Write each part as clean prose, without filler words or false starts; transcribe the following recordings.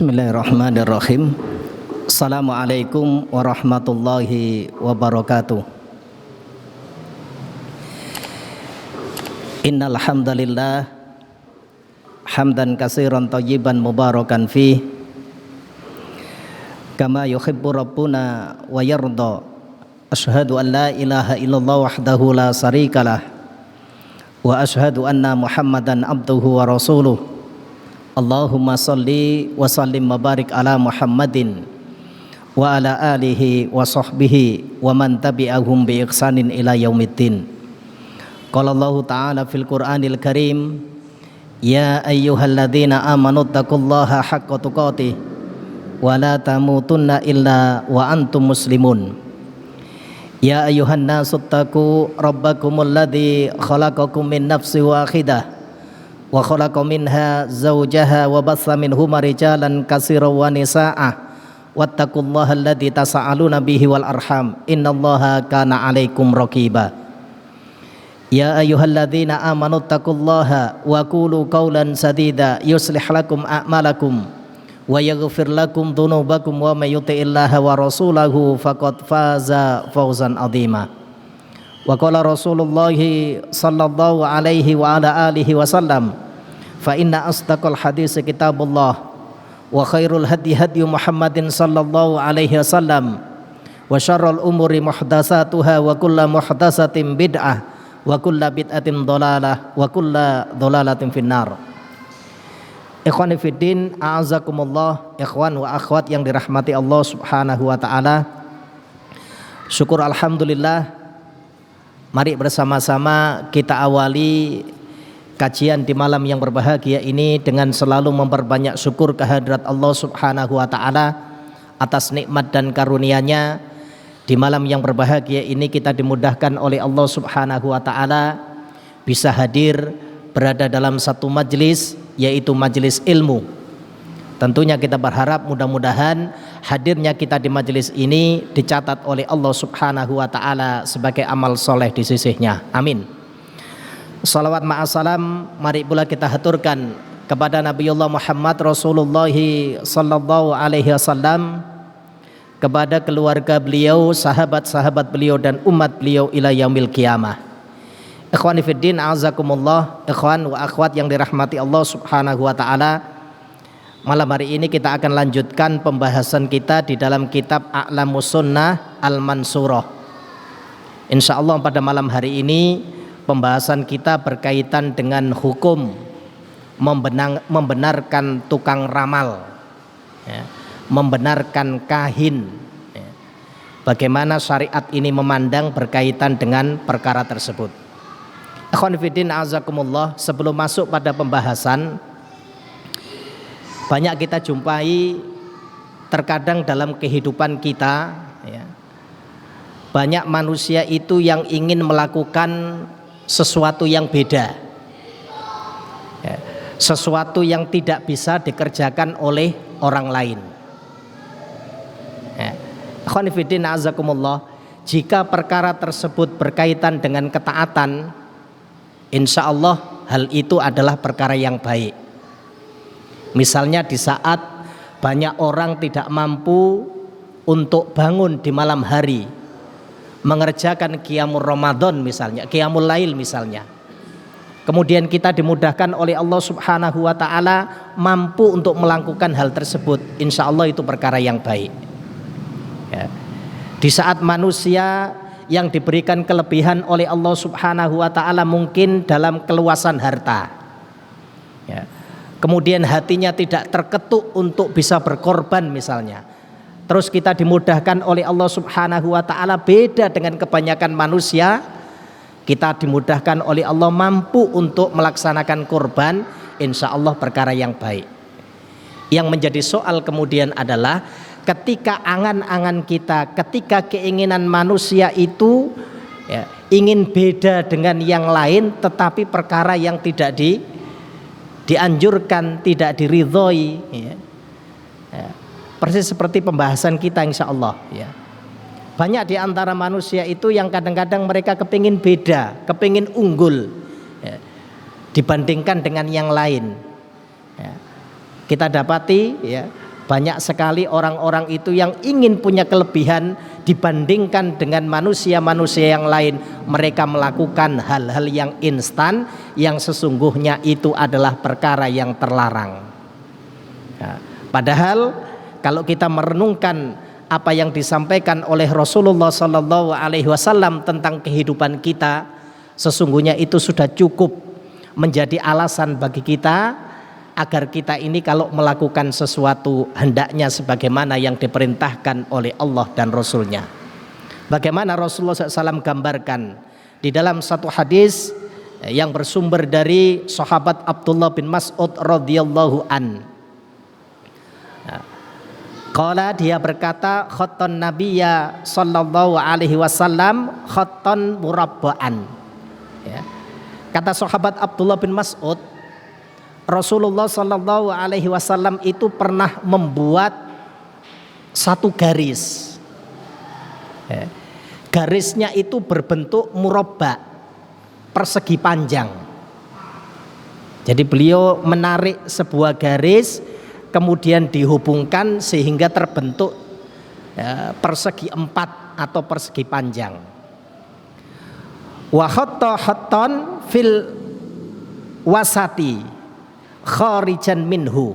Bismillahirrahmanirrahim. Assalamualaikum warahmatullahi wabarakatuh. Innal hamdalillah hamdan katsiran thayyiban mubarakan fi kama yuhibbu rabbuna wa yarda. Asyhadu an la ilaha illallah wahdahu la syarikalah wa asyhadu anna Muhammadan abduhu wa rasuluh. Allahumma salli wa sallim wa barik ala Muhammadin wa ala alihi wa sahbihi wa man tabi'ahum bi ihsanin ila yaumiddin. Qala Allah ta'ala fil Qur'anil Karim, ya ayyuhalladzina amanu taqullaha haqqa tuqatih wa la tamutunna illa wa antum muslimun. Ya ayyuhan nasu taqu rabbakumul ladzi khalaqakum min nafsin wahidah wa khalaqa minha zawjaha wa bassa minhuma rijalan katsiran wa nisaa'a wattaqullaha alladzi tasaaluna bihi wal arham innallaha kana 'alaikum raqiba. Ya ayyuhalladzina amanu taqullaha wa qulu qawlan sadida yuslih lakum a'malakum wa yaghfir lakum dhunubakum wa may yuti'illaha wa rasulahu faqad faza fawzan 'azima. Wa qala Rasulullah sallallahu alaihi wa ala alihi wasallam, fa inna asdaqal hadits kitabullah wa khairul hadi hadi Muhammadin sallallahu alaihi wasallam wa syarrul umuri muhdatsatuha wa kullu muhdatsatin bid'ah wa kullu bid'atin dhalalah wa kullu dhalalatin finnar. Ikhwani fiddin, a'azakumullah, ikhwan wa akhwat yang dirahmati Allah Subhanahu wa taala. Syukur alhamdulillah, mari bersama-sama kita awali kajian di malam yang berbahagia ini dengan selalu memperbanyak syukur kehadirat Allah Subhanahu wa taala atas nikmat dan karunia-Nya. Di malam yang berbahagia ini kita dimudahkan oleh Allah Subhanahu wa taala bisa hadir berada dalam satu majelis, yaitu majelis ilmu. Tentunya kita berharap mudah-mudahan hadirnya kita di majelis ini dicatat oleh Allah Subhanahu wa taala sebagai amal soleh di sisinya. Amin. Salawat ma'asalam mari pula kita haturkan kepada Nabiullah Muhammad Rasulullah sallallahu alaihi wasallam, kepada keluarga beliau, sahabat-sahabat beliau dan umat beliau ila yaumil qiyamah. Ikhwani fiddin, a'azakumullah, ikhwan wa akhwat yang dirahmati Allah Subhanahu wa taala. Malam hari ini kita akan lanjutkan pembahasan kita di dalam kitab A'lamus Sunnah Al-Mansurah. Insyaallah pada malam hari ini pembahasan kita berkaitan dengan hukum membenarkan tukang ramal, ya, membenarkan kahin, ya. Bagaimana syariat ini memandang berkaitan dengan perkara tersebut. Akhwan fillah azakumullah, sebelum masuk pada pembahasan, banyak kita jumpai terkadang dalam kehidupan kita, ya, banyak manusia itu yang ingin melakukan sesuatu yang beda, ya, sesuatu yang tidak bisa dikerjakan oleh orang lain, ya. Khonifidin azakumullah, jika perkara tersebut berkaitan dengan ketaatan, insya Allah hal itu adalah perkara yang baik. Misalnya di saat banyak orang tidak mampu untuk bangun di malam hari, mengerjakan qiyamul Ramadan misalnya, qiyamul lail misalnya, kemudian kita dimudahkan oleh Allah Subhanahu wa taala mampu untuk melakukan hal tersebut, insya Allah itu perkara yang baik, ya. Di saat manusia yang diberikan kelebihan oleh Allah Subhanahu wa taala mungkin dalam keluasan harta, ya, kemudian hatinya tidak terketuk untuk bisa berkorban misalnya, terus kita dimudahkan oleh Allah Subhanahu wa taala, beda dengan kebanyakan manusia, kita dimudahkan oleh Allah mampu untuk melaksanakan korban, insya Allah perkara yang baik. Yang menjadi soal kemudian adalah ketika angan-angan kita, ketika keinginan manusia itu, ya, ingin beda dengan yang lain, tetapi perkara yang tidak dianjurkan, tidak diridhoi, ya. Ya. Persis seperti pembahasan kita insya Allah, ya. Banyak di antara manusia itu yang kadang-kadang mereka kepingin beda, kepingin unggul, ya, dibandingkan dengan yang lain, ya. Kita dapati, ya, banyak sekali orang-orang itu yang ingin punya kelebihan dibandingkan dengan manusia-manusia yang lain. Mereka melakukan hal-hal yang instan yang sesungguhnya itu adalah perkara yang terlarang. Ya, padahal kalau kita merenungkan apa yang disampaikan oleh Rasulullah SAW tentang kehidupan kita, sesungguhnya itu sudah cukup menjadi alasan bagi kita agar kita ini kalau melakukan sesuatu hendaknya sebagaimana yang diperintahkan oleh Allah dan Rasulnya. Bagaimana Rasulullah SAW gambarkan di dalam satu hadis yang bersumber dari sahabat Abdullah bin Mas'ud radhiyallahu an. Qala, dia berkata, khattan nabiyya sallallahu alaihi wasallam khattan murabba'an. Ya. Kata sahabat Abdullah bin Mas'ud, Rasulullah sallallahu alaihi wasallam itu pernah membuat satu garis. Ya. Garisnya itu berbentuk murabba, persegi panjang. Jadi beliau menarik sebuah garis, kemudian dihubungkan sehingga terbentuk persegi empat atau persegi panjang. Wa khatta khattan fil wasati kharijan minhu.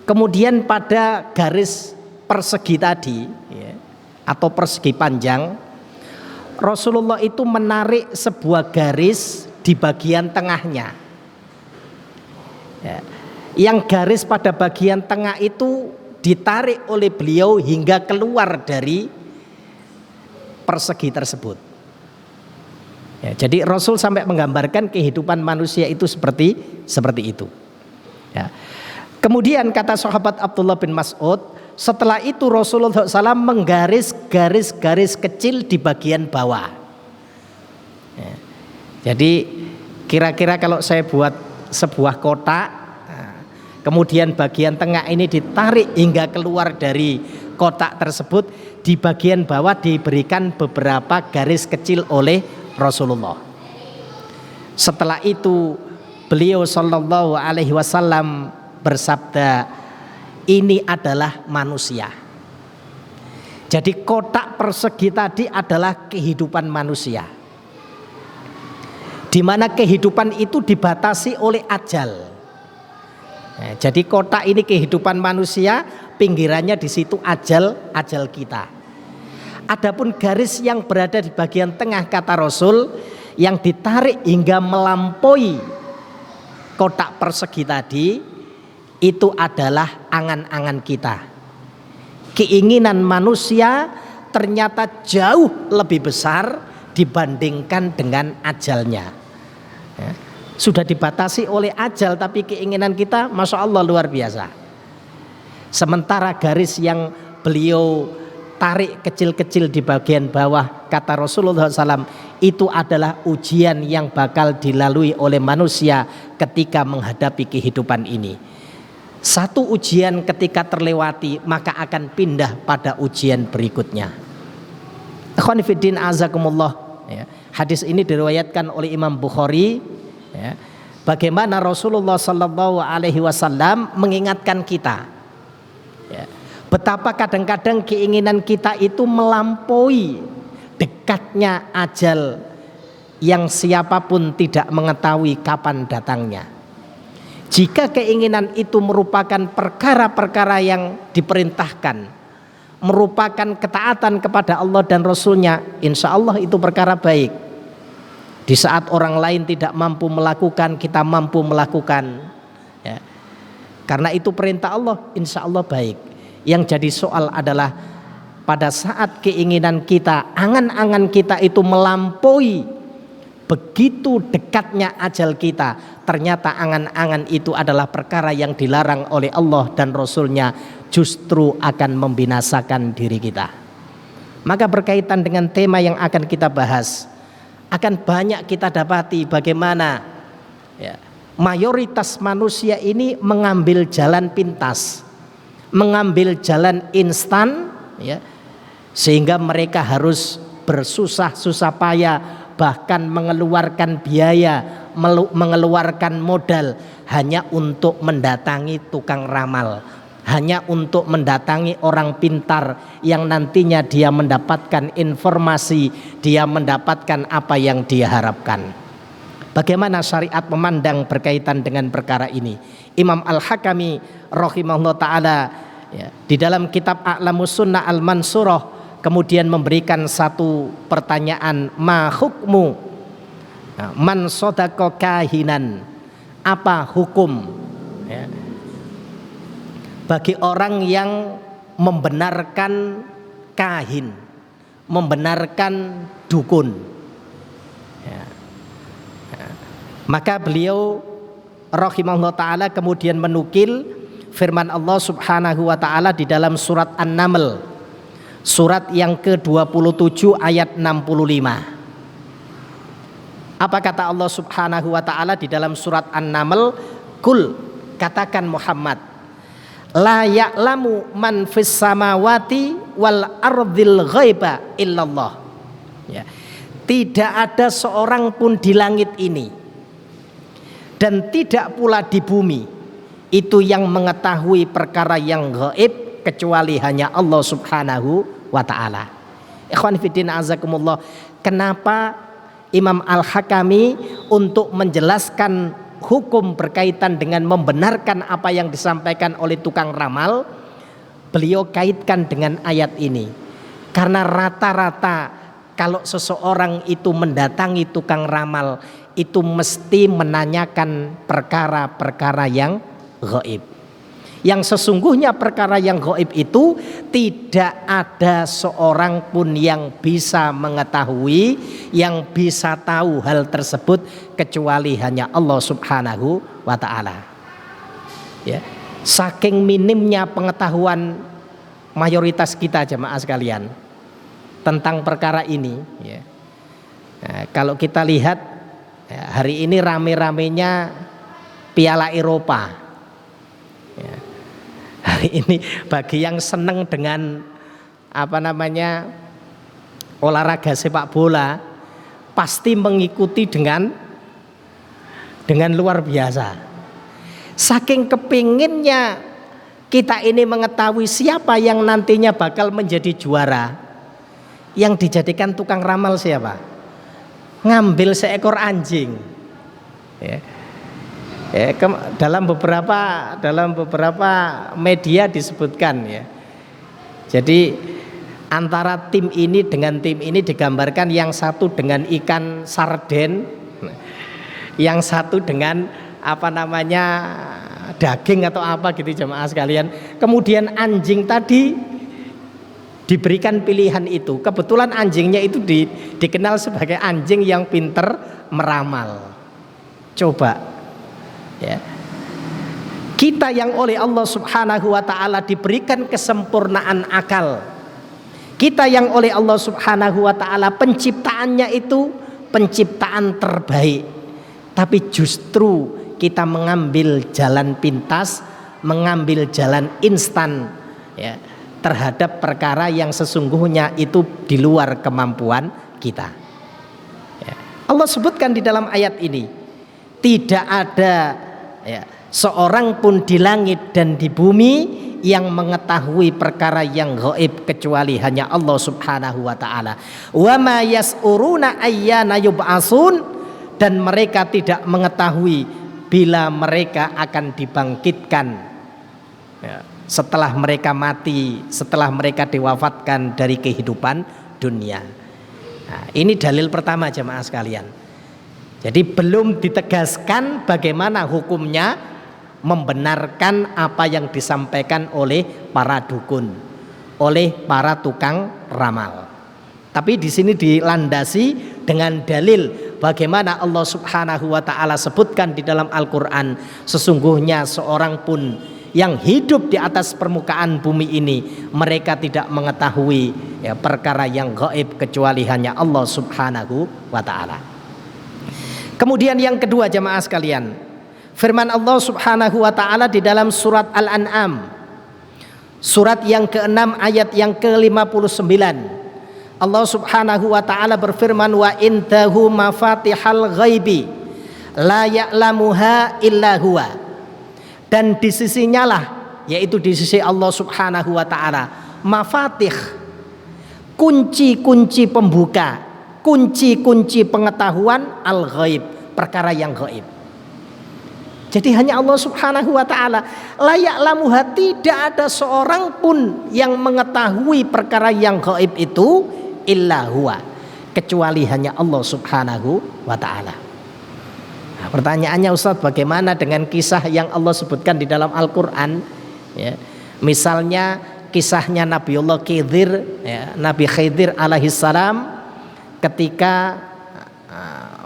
Kemudian pada garis persegi tadi ya, atau persegi panjang, Rasulullah itu menarik sebuah garis di bagian tengahnya ya. Yang garis pada bagian tengah itu ditarik oleh beliau hingga keluar dari persegi tersebut ya, jadi Rasul sampai menggambarkan kehidupan manusia itu seperti itu ya. Kemudian kata sahabat Abdullah bin Mas'ud, setelah itu Rasulullah SAW menggaris garis-garis kecil di bagian bawah ya. Jadi kira-kira kalau saya buat sebuah kotak, kemudian bagian tengah ini ditarik hingga keluar dari kotak tersebut, di bagian bawah diberikan beberapa garis kecil oleh Rasulullah. Setelah itu beliau sallallahu alaihi wasallam bersabda, ini adalah manusia. Jadi kotak persegi tadi adalah kehidupan manusia, di mana kehidupan itu dibatasi oleh ajal. Nah, jadi kotak ini kehidupan manusia, pinggirannya di situ ajal kita. Adapun garis yang berada di bagian tengah, kata Rasul, yang ditarik hingga melampaui kotak persegi tadi, itu adalah angan-angan kita. Keinginan manusia ternyata jauh lebih besar dibandingkan dengan ajalnya ya. Sudah dibatasi oleh ajal, tapi keinginan kita Masya Allah luar biasa. Sementara garis yang beliau tarik kecil-kecil di bagian bawah, kata Rasulullah SAW, itu adalah ujian yang bakal dilalui oleh manusia ketika menghadapi kehidupan ini. Satu ujian ketika terlewati, maka akan pindah pada ujian berikutnya. Ikhwan fiddin azakumullah ya. Hadis ini diriwayatkan oleh Imam Bukhari ya. Bagaimana Rasulullah SAW mengingatkan kita ya, betapa kadang-kadang keinginan kita itu melampaui dekatnya ajal yang siapapun tidak mengetahui kapan datangnya. Jika keinginan itu merupakan perkara-perkara yang diperintahkan, merupakan ketaatan kepada Allah dan Rasulnya, insya Allah itu perkara baik. Di saat orang lain tidak mampu melakukan, kita mampu melakukan ya. Karena itu perintah Allah, insya Allah baik. Yang jadi soal adalah pada saat keinginan kita, angan-angan kita itu melampaui begitu dekatnya ajal kita, ternyata angan-angan itu adalah perkara yang dilarang oleh Allah dan Rasulnya, justru akan membinasakan diri kita. Maka berkaitan dengan tema yang akan kita bahas, akan banyak kita dapati bagaimana ya, mayoritas manusia ini mengambil jalan pintas, mengambil jalan instan ya, sehingga mereka harus bersusah-susah payah, bahkan mengeluarkan biaya, mengeluarkan modal hanya untuk mendatangi tukang ramal, hanya untuk mendatangi orang pintar yang nantinya dia mendapatkan informasi, dia mendapatkan apa yang dia harapkan. Bagaimana syariat memandang berkaitan dengan perkara ini? Imam Al-Hakami rahimahullah ta'ala di dalam kitab A'lamus Sunnah Al-Mansurah kemudian memberikan satu pertanyaan, ma hukmu man sadaqa kahinan, apa hukum bagi orang yang membenarkan kahin, membenarkan dukun. Maka beliau rahimahullah ta'ala kemudian menukil firman Allah subhanahu wa ta'ala di dalam surat An-Naml, surat yang ke-27 ayat 65. Apa kata Allah subhanahu wa ta'ala di dalam surat An-Naml? Kul, katakan Muhammad, la ya'lamu man fis samawati wal ardil ghaiba illallah. Tidak ada seorang pun di langit ini dan tidak pula di bumi itu yang mengetahui perkara yang gaib kecuali hanya Allah subhanahu wa ta'ala. Ikhwan fillah azakumullah, kenapa Imam Al-Hakami untuk menjelaskan hukum berkaitan dengan membenarkan apa yang disampaikan oleh tukang ramal, beliau kaitkan dengan ayat ini? Karena rata-rata kalau seseorang itu mendatangi tukang ramal itu mesti menanyakan perkara-perkara yang gaib. Yang sesungguhnya perkara yang gaib itu tidak ada seorang pun yang bisa mengetahui, yang bisa tahu hal tersebut kecuali hanya Allah subhanahu wa ta'ala. Saking minimnya pengetahuan mayoritas kita jemaah sekalian tentang perkara ini. Nah, kalau kita lihat hari ini rame-ramenya Piala Eropa. Hari ini bagi yang senang dengan olahraga sepak bola pasti mengikuti dengan luar biasa. Saking kepinginnya kita ini mengetahui siapa yang nantinya bakal menjadi juara, yang dijadikan tukang ramal siapa? Ngambil seekor anjing. Dalam beberapa media disebutkan Jadi antara tim ini dengan tim ini digambarkan yang satu dengan ikan sarden, yang satu dengan daging atau apa gitu jemaah sekalian. Kemudian anjing tadi diberikan pilihan itu. Kebetulan anjingnya itu dikenal sebagai anjing yang pinter meramal. Coba kita yang oleh Allah subhanahu wa ta'ala diberikan kesempurnaan akal, kita yang oleh Allah subhanahu wa ta'ala penciptaannya itu penciptaan terbaik, tapi justru kita mengambil jalan pintas, mengambil jalan instan terhadap perkara yang sesungguhnya itu di luar kemampuan kita. Allah sebutkan di dalam ayat ini, tidak ada seorang pun di langit dan di bumi yang mengetahui perkara yang gaib kecuali hanya Allah subhanahu wa ta'ala. Wa ma yas'uruna ayyana yub'atsun, dan mereka tidak mengetahui bila mereka akan dibangkitkan setelah mereka mati, setelah mereka diwafatkan dari kehidupan dunia. Nah, ini dalil pertama jemaah sekalian. Jadi belum ditegaskan bagaimana hukumnya membenarkan apa yang disampaikan oleh para dukun, oleh para tukang ramal. Tapi di sini dilandasi dengan dalil bagaimana Allah Subhanahu wa taala sebutkan di dalam Al-Qur'an, sesungguhnya seorang pun yang hidup di atas permukaan bumi ini mereka tidak mengetahui perkara yang gaib kecuali hanya Allah Subhanahu wa taala. Kemudian yang kedua jemaah sekalian, firman Allah Subhanahu wa taala di dalam surat Al-An'am, surat yang ke-6 ayat yang ke-59. Allah Subhanahu wa taala berfirman, wa indahu mafatihal ghaibi la ya'lamuha illa huwa, dan di sisinya lah yaitu di sisi Allah Subhanahu wa taala. Mafatih, kunci-kunci pembuka, kunci-kunci pengetahuan al-ghaib, perkara yang gaib. Jadi hanya Allah Subhanahu wa taala. La ya'lamuha, tidak ada seorang pun yang mengetahui perkara yang gaib itu illa huwa, kecuali hanya Allah Subhanahu wa taala. Nah, pertanyaannya Ustaz, bagaimana dengan kisah yang Allah sebutkan di dalam Al-Qur'an, ya. Misalnya kisahnya Nabiullah Khidir, ya, Nabi Khidir alaihissalam ketika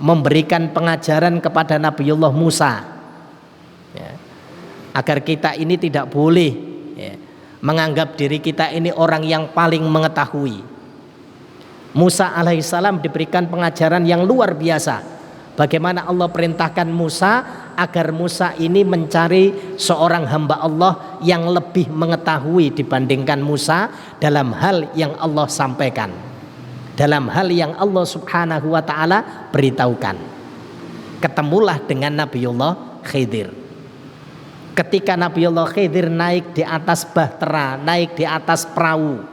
memberikan pengajaran kepada Nabiullah Musa, ya, agar kita ini tidak boleh, ya, menganggap diri kita ini orang yang paling mengetahui. Musa alaihissalam diberikan pengajaran yang luar biasa. Bagaimana Allah perintahkan Musa agar Musa ini mencari seorang hamba Allah yang lebih mengetahui dibandingkan Musa dalam hal yang Allah sampaikan, dalam hal yang Allah Subhanahu wa taala beritahukan. Ketemulah dengan Nabiullah Khidir. Ketika Nabiullah Khidir naik di atas bahtera, naik di atas perahu,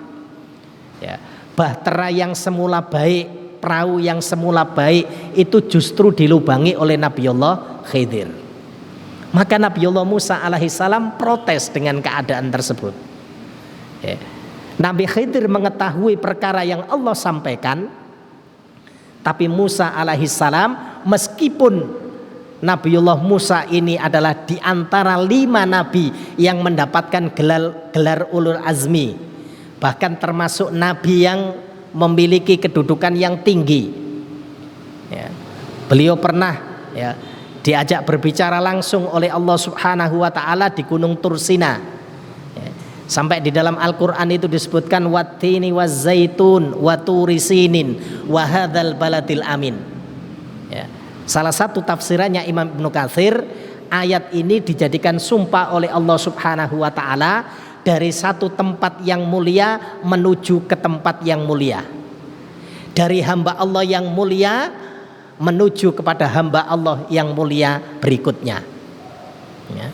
ya, bahtera yang semula baik, perahu yang semula baik itu justru dilubangi oleh Nabiullah Khidir. Maka Nabiullah Musa alaihissalam protes dengan keadaan tersebut, ya. Nabi Khidir mengetahui perkara yang Allah sampaikan, tapi Musa alaihissalam, meskipun Nabiullah Musa ini adalah di antara 5 nabi yang mendapatkan gelar ulul azmi, bahkan termasuk nabi yang memiliki kedudukan yang tinggi, ya. Beliau pernah, ya, diajak berbicara langsung oleh Allah Subhanahu wa taala di Gunung Tursina, ya. Sampai di dalam Al-Qur'an itu disebutkan wattini wazzaitun wa turisinin wa hadzal baladil amin, ya. Salah satu tafsirannya Imam Ibnu Katsir, ayat ini dijadikan sumpah oleh Allah Subhanahu wa taala dari satu tempat yang mulia menuju ke tempat yang mulia, dari hamba Allah yang mulia menuju kepada hamba Allah yang mulia berikutnya, ya.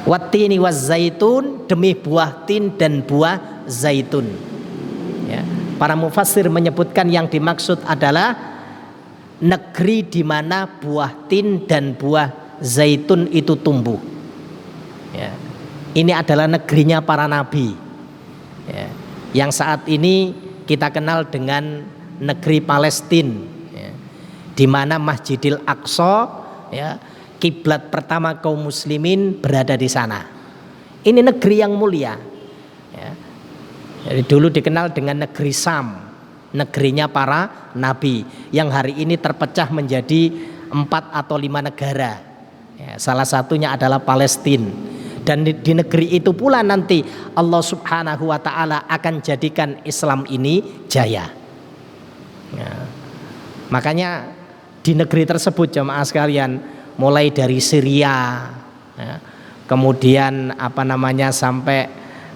Wattini wazzaitun, demi buah tin dan buah zaitun, ya. Para mufassir menyebutkan yang dimaksud adalah negeri di mana buah tin dan buah zaitun itu tumbuh, ya. Ini adalah negerinya para nabi, ya, yang saat ini kita kenal dengan negeri Palestina, ya, di mana Masjidil Aqsa, ya, kiblat pertama kaum muslimin berada di sana. Ini negeri yang mulia, ya. Jadi dulu dikenal dengan negeri Sam, negerinya para nabi, yang hari ini terpecah menjadi 4 atau 5 negara, ya, salah satunya adalah Palestina. Dan di negeri itu pula nanti Allah Subhanahu wa ta'ala akan jadikan Islam ini jaya, ya. Makanya di negeri tersebut jamaah sekalian, mulai dari Syria, ya, kemudian sampai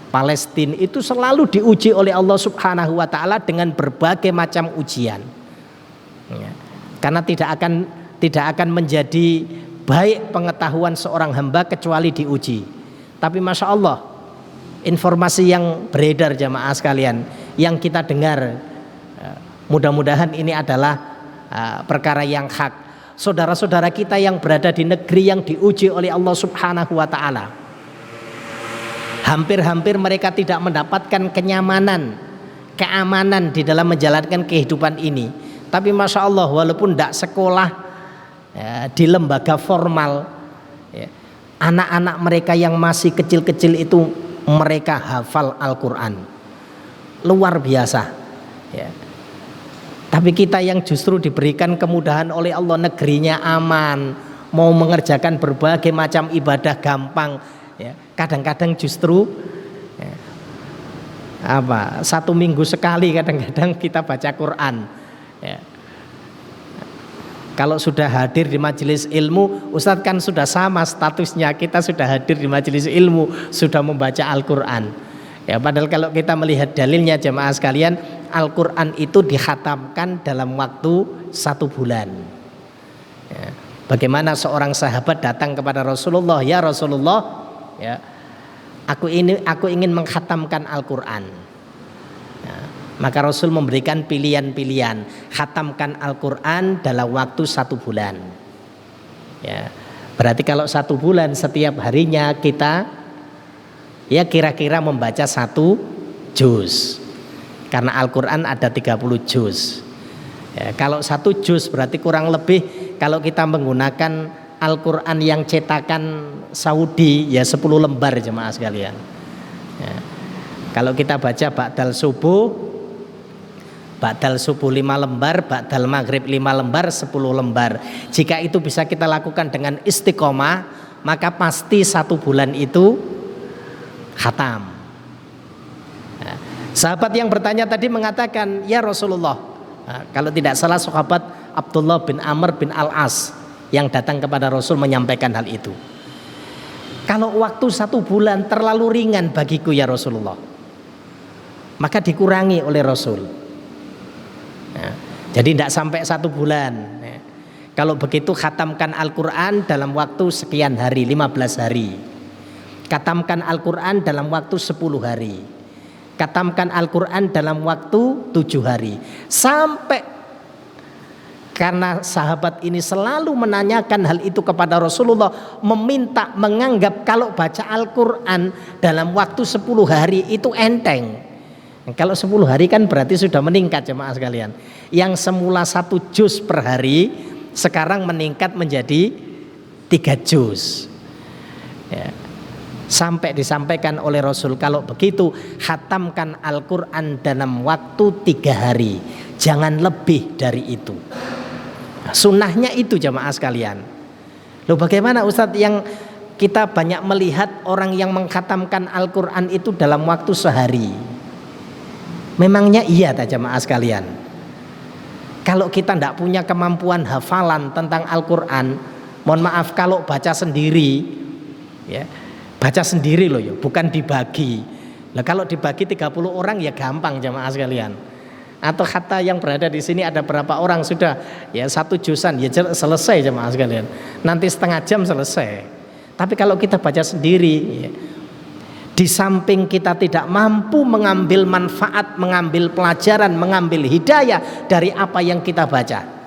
Palestina, itu selalu diuji oleh Allah Subhanahu wa ta'ala dengan berbagai macam ujian, ya. Karena tidak akan menjadi baik pengetahuan seorang hamba kecuali diuji. Tapi Masya Allah, informasi yang beredar jamaah sekalian, yang kita dengar, mudah-mudahan ini adalah perkara yang hak. Saudara-saudara kita yang berada di negeri yang diuji oleh Allah Subhanahu wa ta'ala, hampir-hampir mereka tidak mendapatkan kenyamanan, keamanan di dalam menjalankan kehidupan ini. Tapi Masya Allah, walaupun tidak sekolah, ya, di lembaga formal, ya, anak-anak mereka yang masih kecil-kecil itu mereka hafal Al-Quran luar biasa, ya. Tapi kita yang justru diberikan kemudahan oleh Allah, negerinya aman, mau mengerjakan berbagai macam ibadah gampang, ya. Kadang-kadang justru, ya, 1 minggu sekali kadang-kadang kita baca Quran, ya. Kalau sudah hadir di majelis ilmu, Ustadz kan sudah sama statusnya, kita sudah hadir di majelis ilmu, sudah membaca Al-Quran, ya. Padahal kalau kita melihat dalilnya jamaah sekalian, Al-Quran itu dikhatamkan dalam waktu 1 bulan, ya. Bagaimana seorang sahabat datang kepada Rasulullah, ya Rasulullah, ya, aku ingin mengkhatamkan Al-Quran. Ya, maka Rasul memberikan pilihan-pilihan, khatamkan Al-Quran dalam waktu 1 bulan. Ya, berarti kalau 1 bulan setiap harinya kita ya kira-kira membaca 1 juz. Karena Al-Quran ada 30 juz. Ya, kalau 1 juz berarti kurang lebih kalau kita menggunakan Al-Quran yang cetakan Saudi ya 10 lembar jemaah sekalian. Ya, kalau kita baca ba'dal subuh 5 lembar, ba'dal maghrib 5 lembar, 10 lembar. Jika itu bisa kita lakukan dengan istiqomah, maka pasti 1 bulan itu khatam. Nah, sahabat yang bertanya tadi mengatakan, ya Rasulullah, nah, kalau tidak salah sahabat Abdullah bin Amr bin Al-As yang datang kepada Rasul menyampaikan hal itu. Kalau waktu 1 bulan terlalu ringan bagiku ya Rasulullah, maka dikurangi oleh Rasul. Nah, jadi tidak sampai 1 bulan. Nah, kalau begitu khatamkan Al-Quran dalam waktu sekian hari, 15 hari. Khatamkan Al-Quran dalam waktu 10 hari. Khatamkan Al-Quran dalam waktu 7 hari. Sampai, karena sahabat ini selalu menanyakan hal itu kepada Rasulullah, meminta, menganggap kalau baca Al-Quran dalam waktu 10 hari itu enteng. Kalau 10 hari kan berarti sudah meningkat jemaah sekalian. Yang semula 1 juz per hari sekarang meningkat menjadi 3 juz. Ya. Sampai disampaikan oleh Rasul, kalau begitu khatamkan Al-Quran dalam waktu 3 hari, jangan lebih dari itu. Sunnahnya itu jemaah sekalian. Loh, bagaimana Ustadz yang kita banyak melihat orang yang mengkhatamkan Al-Quran itu dalam waktu sehari? Memangnya iya tak jemaah sekalian? Kalau kita tidak punya kemampuan hafalan tentang Al-Quran, mohon maaf kalau baca sendiri, ya, baca sendiri loh ya, bukan dibagi. Nah, kalau dibagi 30 orang ya gampang jemaah sekalian. Atau kata yang berada di sini ada berapa orang sudah ya 1 juzan ya selesai jemaah sekalian. Nanti setengah jam selesai. Tapi kalau kita baca sendiri ya, di samping kita tidak mampu mengambil manfaat, mengambil pelajaran, mengambil hidayah dari apa yang kita baca.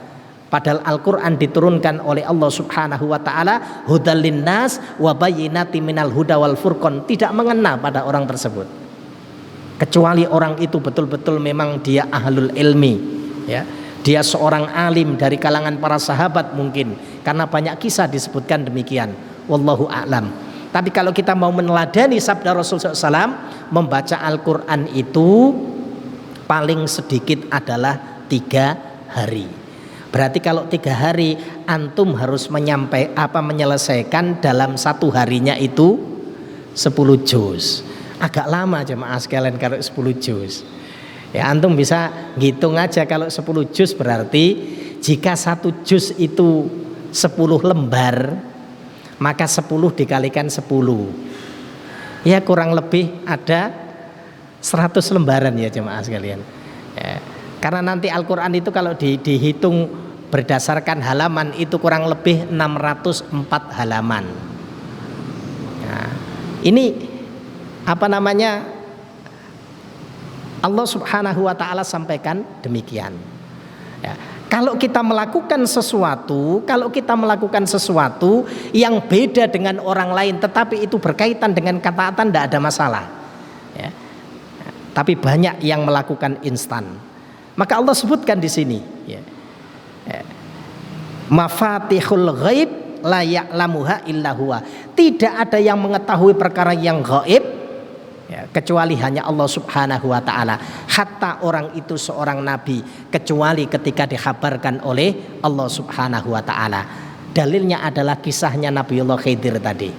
Padahal Al-Quran diturunkan oleh Allah Subhanahu wa ta'ala hudal linnas wa bayyinatin minal huda wal furqan, tidak mengena pada orang tersebut. Kecuali orang itu betul-betul memang dia ahlul ilmi, ya, dia seorang alim dari kalangan para sahabat mungkin, karena banyak kisah disebutkan demikian. Wallahu a'lam. Tapi kalau kita mau meneladani sabda Rasulullah SAW, membaca Al-Quran itu paling sedikit adalah 3 hari. Berarti kalau 3 hari antum harus menyelesaikan dalam 1 harinya itu 10 juz. Agak lama jemaah sekalian kalau 10 juz. Ya, antum bisa ngitung aja kalau 10 juz berarti jika 1 juz itu 10 lembar, maka 10 dikalikan 10. Ya kurang lebih ada 100 lembaran ya jemaah sekalian. Ya, karena nanti Al-Quran itu kalau dihitung berdasarkan halaman itu kurang lebih 604 halaman. Nah, ini Allah Subhanahu wa ta'ala sampaikan demikian. Ya, kalau kita melakukan sesuatu yang beda dengan orang lain tetapi itu berkaitan dengan ketaatan, tidak ada masalah. Ya, tapi banyak yang melakukan instan. Maka Allah sebutkan di sini, ya, mafatihul ghaib la ya'lamuha illa huwa. Tidak ada yang mengetahui perkara yang gaib ya, kecuali hanya Allah Subhanahu wa ta'ala. Hatta orang itu seorang nabi, kecuali ketika dikhabarkan oleh Allah Subhanahu wa ta'ala. Dalilnya adalah kisahnya Nabiullah Khidir tadi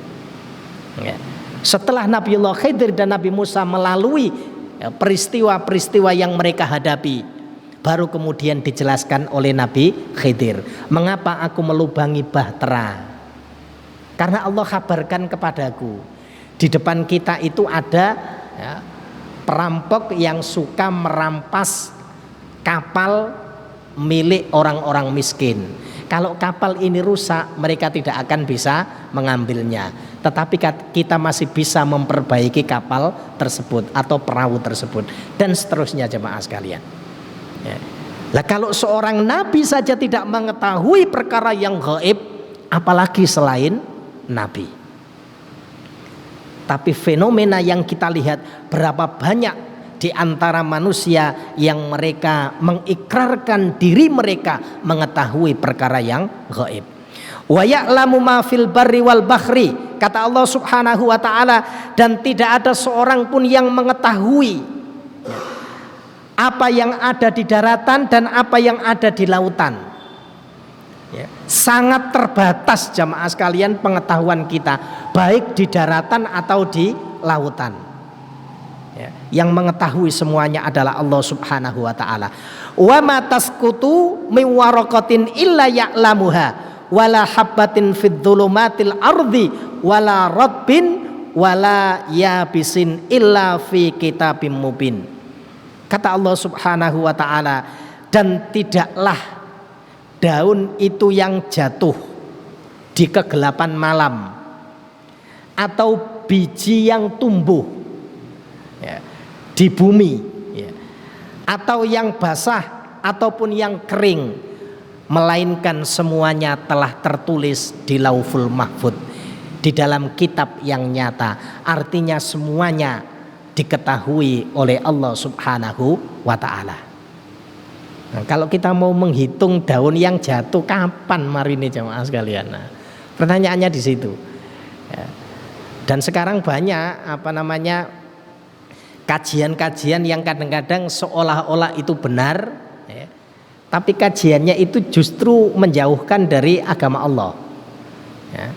ya. Setelah Nabiullah Khidir dan Nabi Musa melalui ya, peristiwa-peristiwa yang mereka hadapi, baru kemudian dijelaskan oleh Nabi Khidir, mengapa aku melubangi bahtera? Karena Allah kabarkan kepadaku, di depan kita itu ada ya, perampok yang suka merampas kapal milik orang-orang miskin. Kalau kapal ini rusak, mereka tidak akan bisa mengambilnya. tetapi kita masih bisa memperbaiki kapal tersebut atau perahu tersebut, dan seterusnya jemaah sekalian. Ya. Lah kalau seorang nabi saja tidak mengetahui perkara yang gaib, apalagi selain nabi. Tapi fenomena yang kita lihat, berapa banyak di antara manusia yang mereka mengikrarkan diri mereka mengetahui perkara yang gaib. Wa ya'lamu ma fil barri wal bahri, kata Allah Subhanahu wa taala, dan tidak ada seorang pun yang mengetahui apa yang ada di daratan dan apa yang ada di lautan. Ya, sangat terbatas jamaah sekalian pengetahuan kita, baik di daratan atau di lautan. Ya, yang mengetahui semuanya adalah Allah Subhanahu wa taala. Wa ma tasqutu min waraqatin illa ya'lamuha wala habbatin fid dhulumatil ardi wala rabbin wala yabisin illa fi kitabim mubin. Kata Allah Subhanahu wa taala, dan tidaklah daun itu yang jatuh di kegelapan malam, atau biji yang tumbuh ya, di bumi ya, atau yang basah ataupun yang kering, melainkan semuanya telah tertulis di Lauhul Mahfuz, di dalam kitab yang nyata. Artinya semuanya diketahui oleh Allah Subhanahu wa ta'ala. Nah, kalau kita mau menghitung daun yang jatuh kapan marine jamaah sekalian, nah, pertanyaannya di situ. Ya. Dan sekarang banyak kajian-kajian yang kadang-kadang seolah-olah itu benar, ya, tapi kajiannya itu justru menjauhkan dari agama Allah. Ya.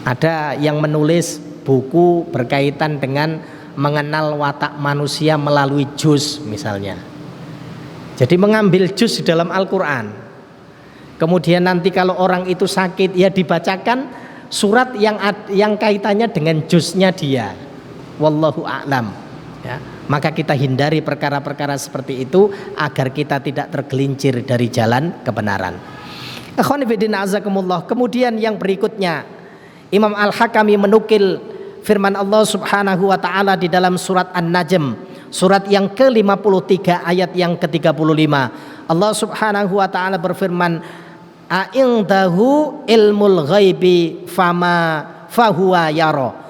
Ada yang menulis buku berkaitan dengan mengenal watak manusia melalui juz misalnya. Jadi mengambil juz di dalam Al-Quran, kemudian nanti kalau orang itu sakit ya dibacakan surat yang kaitannya dengan juznya dia. Wallahu a'lam. Ya, maka kita hindari perkara-perkara seperti itu agar kita tidak tergelincir dari jalan kebenaran. Akhwani fillah azakumullah. Kemudian yang berikutnya, Imam Al-Hakami menukil firman Allah Subhanahu wa taala di dalam surat An-Najm, surat yang ke-53 ayat yang ke-35. Allah Subhanahu wa taala berfirman, "A'indahu ilmul ghaibi fama fahuwa yara."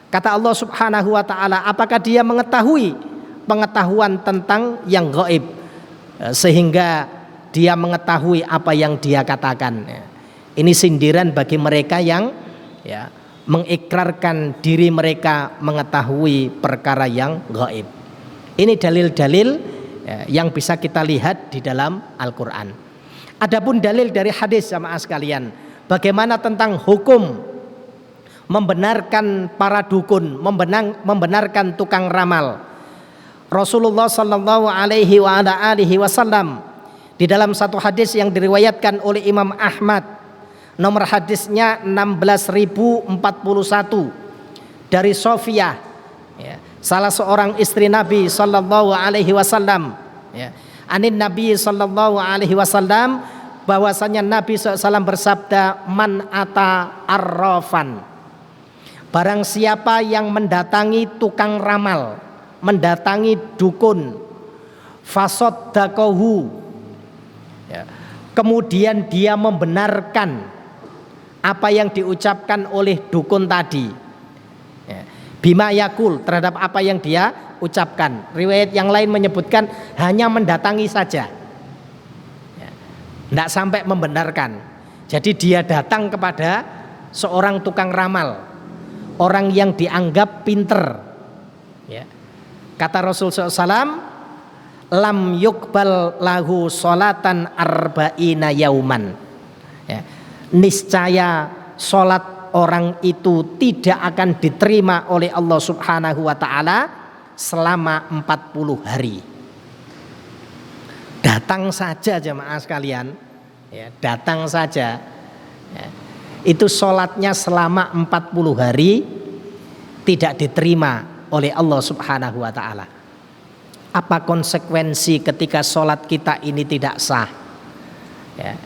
Kata Allah Subhanahu wa taala, apakah dia mengetahui pengetahuan tentang yang gaib sehingga dia mengetahui apa yang dia katakan. Ini sindiran bagi mereka yang ya mengikrarkan diri mereka mengetahui perkara yang gaib. Ini dalil-dalil yang bisa kita lihat di dalam Al-Quran. Adapun dalil dari hadis jamaah sekalian, bagaimana tentang hukum membenarkan para dukun, membenarkan tukang ramal. Rasulullah sallallahu alaihi wasallam di dalam satu hadis yang diriwayatkan oleh Imam Ahmad, nomor hadisnya 16.041, dari Sofiyah, ya, salah seorang istri Nabi sallallahu alaihi wasallam, ya, anin Nabi sallallahu alaihi wasallam, bahwasanya Nabi SAW bersabda, man ata arrafan, barang siapa yang mendatangi tukang ramal, mendatangi dukun, fasaddaqahu, ya, kemudian dia membenarkan apa yang diucapkan oleh dukun tadi, ya, bima yakul, terhadap apa yang dia ucapkan. Riwayat yang lain menyebutkan hanya mendatangi saja, ya, tidak sampai membenarkan. Jadi dia datang kepada seorang tukang ramal, orang yang dianggap pinter, ya. Kata Rasul SAW, lam yukbal lahu sholatan arba'ina yauman, ya, niscaya sholat orang itu tidak akan diterima oleh Allah Subhanahu wa ta'ala selama 40 hari. Datang saja jemaah sekalian, ya, datang saja, ya, itu sholatnya selama 40 hari tidak diterima oleh Allah Subhanahu wa ta'ala. Apa konsekuensi ketika sholat kita ini tidak sah? Ya.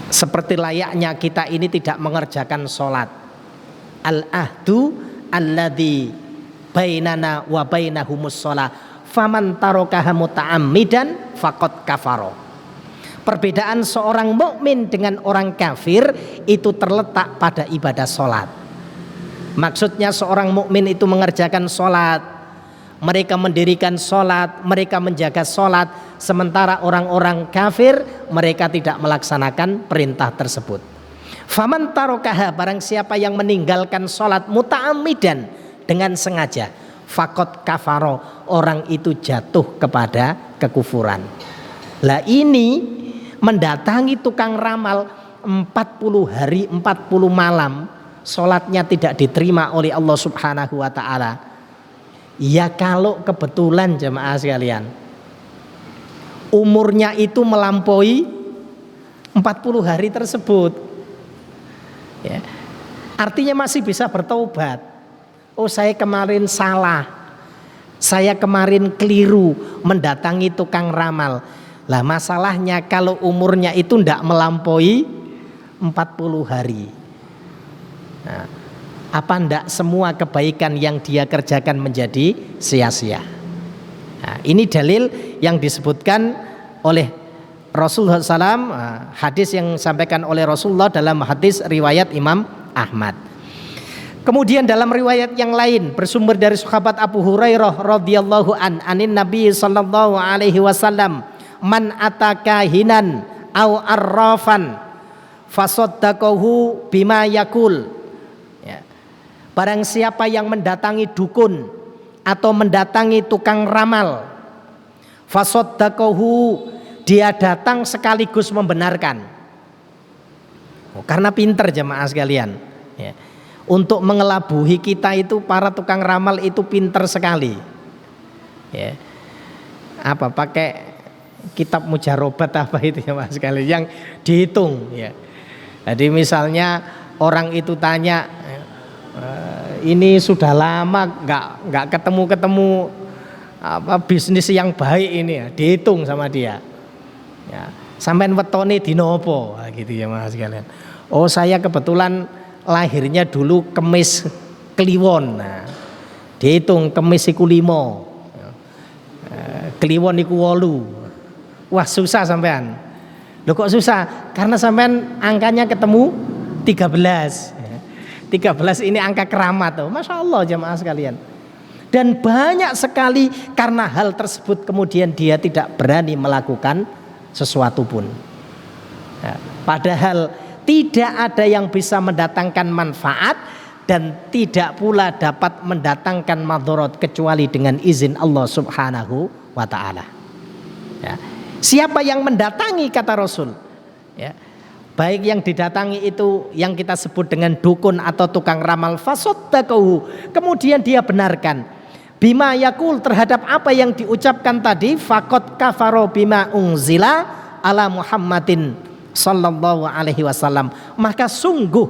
seperti layaknya kita ini tidak mengerjakan sholat. Al-ahdu alladzi bainana wa bainahumus sholat faman tarakaha muta'ammidan faqad kafaro. Perbedaan seorang mukmin dengan orang kafir itu terletak pada ibadah sholat. Maksudnya seorang mukmin itu mengerjakan sholat, mereka mendirikan sholat, mereka menjaga sholat, sementara orang-orang kafir mereka tidak melaksanakan perintah tersebut. Faman tarakaha, barang siapa yang meninggalkan sholat muta'ammidan, dengan sengaja, faqad kafaro, orang itu jatuh kepada kekufuran. Lah ini mendatangi tukang ramal 40 hari 40 malam, sholatnya tidak diterima oleh Allah Subhanahu wa ta'ala. Ya kalau kebetulan jemaah sekalian umurnya itu melampaui 40 hari tersebut, ya, artinya masih bisa bertaubat. Oh, saya kemarin salah, saya kemarin keliru mendatangi tukang ramal. Lah masalahnya kalau umurnya itu tidak melampaui 40 hari, nah, apa ndak semua kebaikan yang dia kerjakan menjadi sia-sia? Nah, ini dalil yang disebutkan oleh Rasulullah SAW, hadis yang disampaikan oleh Rasulullah dalam hadis riwayat Imam Ahmad. Kemudian dalam riwayat yang lain bersumber dari sahabat Abu Hurairah radhiyallahu anin Nabi sallallahu alaihi wasallam, man atakahinan au arrafan fasaddaqahu bima yakul. Ya. Barang siapa yang mendatangi dukun atau mendatangi tukang ramal, fasaddaqahu, dia datang sekaligus membenarkan. Karena pinter jemaah sekalian, ya. Untuk mengelabuhi kita itu para tukang ramal itu pinter sekali, ya. Apa pakai kitab mujarobat apa itu ya mas sekali yang dihitung, ya. Jadi misalnya orang itu tanya, ini sudah lama nggak ketemu apa bisnis yang baik ini, ya, dihitung sama dia, ya. Sampean wetone dino apa gitu ya mas sekalian. Oh saya kebetulan lahirnya dulu Kemis Kliwon, nah, dihitung Kemis iku 5, Kliwon iku 8. Wah susah sampean. Loh kok susah? Karena sampean angkanya ketemu 13. 13 ini angka keramat tuh. Masya Allah jemaah sekalian. Dan banyak sekali karena hal tersebut kemudian dia tidak berani melakukan sesuatu pun. Ya, padahal tidak ada yang bisa mendatangkan manfaat dan tidak pula dapat mendatangkan madharat kecuali dengan izin Allah Subhanahu wa ta'ala. Ya. Siapa yang mendatangi kata Rasul, ya, baik yang didatangi itu yang kita sebut dengan dukun atau tukang ramal, fasaddaqahu, kemudian dia benarkan bima yakul, terhadap apa yang diucapkan tadi, faqad kafaro bima unzila ala Muhammadin sallallahu alaihi wasallam, maka sungguh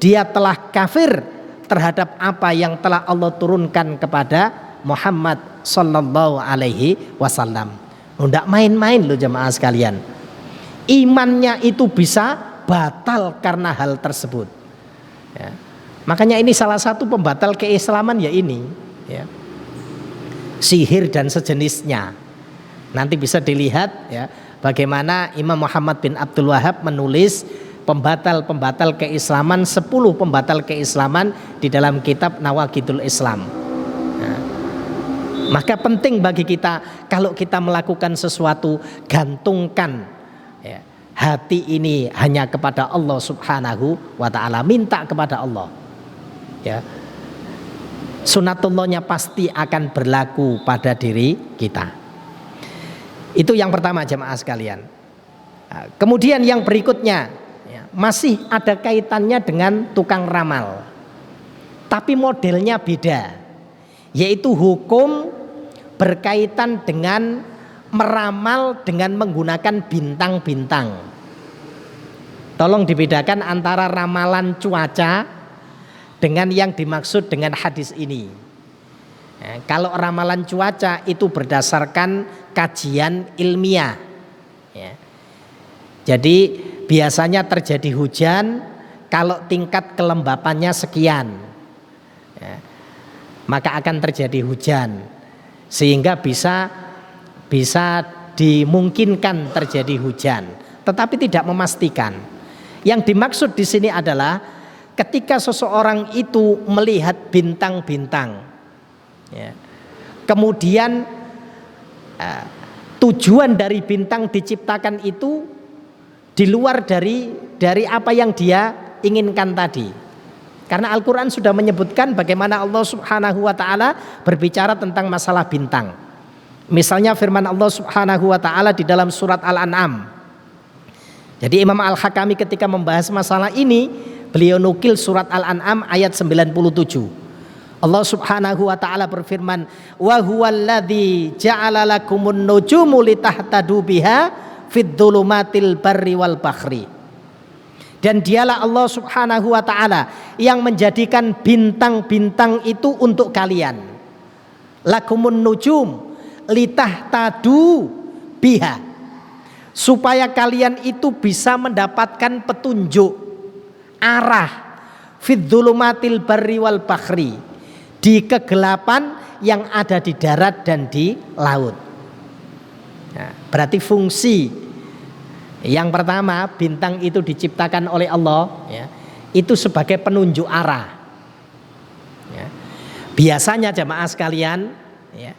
dia telah kafir terhadap apa yang telah Allah turunkan kepada Muhammad sallallahu alaihi wasallam. Tidak main-main loh jemaah sekalian. Imannya itu bisa batal karena hal tersebut, ya. Makanya ini salah satu pembatal keislaman ya ini, ya. Sihir dan sejenisnya. Nanti bisa dilihat ya bagaimana Imam Muhammad bin Abdul Wahab menulis pembatal-pembatal keislaman, 10 pembatal keislaman di dalam kitab Nawaqidul Islam. Nah, maka penting bagi kita kalau kita melakukan sesuatu, gantungkan, ya, hati ini hanya kepada Allah Subhanahu wa ta'ala, minta kepada Allah, ya. Sunatullahnya pasti akan berlaku pada diri kita. Itu yang pertama jemaah sekalian. Kemudian yang berikutnya, ya, masih ada kaitannya dengan tukang ramal, tapi modelnya beda, yaitu hukum berkaitan dengan meramal dengan menggunakan bintang-bintang. Tolong dibedakan antara ramalan cuaca dengan yang dimaksud dengan hadis ini. Ya, kalau ramalan cuaca itu berdasarkan kajian ilmiah, ya. Jadi biasanya terjadi hujan kalau tingkat kelembapannya sekian, ya, maka akan terjadi hujan sehingga bisa dimungkinkan terjadi hujan, tetapi tidak memastikan. Yang dimaksud di sini adalah ketika seseorang itu melihat bintang-bintang, ya, kemudian tujuan dari bintang diciptakan itu di luar dari apa yang dia inginkan tadi. Karena Al-Quran sudah menyebutkan bagaimana Allah Subhanahu wa ta'ala berbicara tentang masalah bintang. Misalnya firman Allah Subhanahu wa ta'ala di dalam surat Al-An'am. Jadi Imam Al-Hakami ketika membahas masalah ini, beliau nukil surat Al-An'am ayat 97. Allah Subhanahu wa ta'ala berfirman, wa huwallazi ja'ala lakumun nujumu litahtadu biha fid dhulumatil barri wal bahri. Dan dialah Allah Subhanahu wa ta'ala yang menjadikan bintang-bintang itu untuk kalian. Lakumun nujum litahtadu biha, supaya kalian itu bisa mendapatkan petunjuk arah fid dhulumatil barri wal bahri, di kegelapan yang ada di darat dan di laut. Nah, berarti fungsi yang pertama, bintang itu diciptakan oleh Allah, ya, itu sebagai penunjuk arah. Ya. Biasanya jamaah sekalian, ya,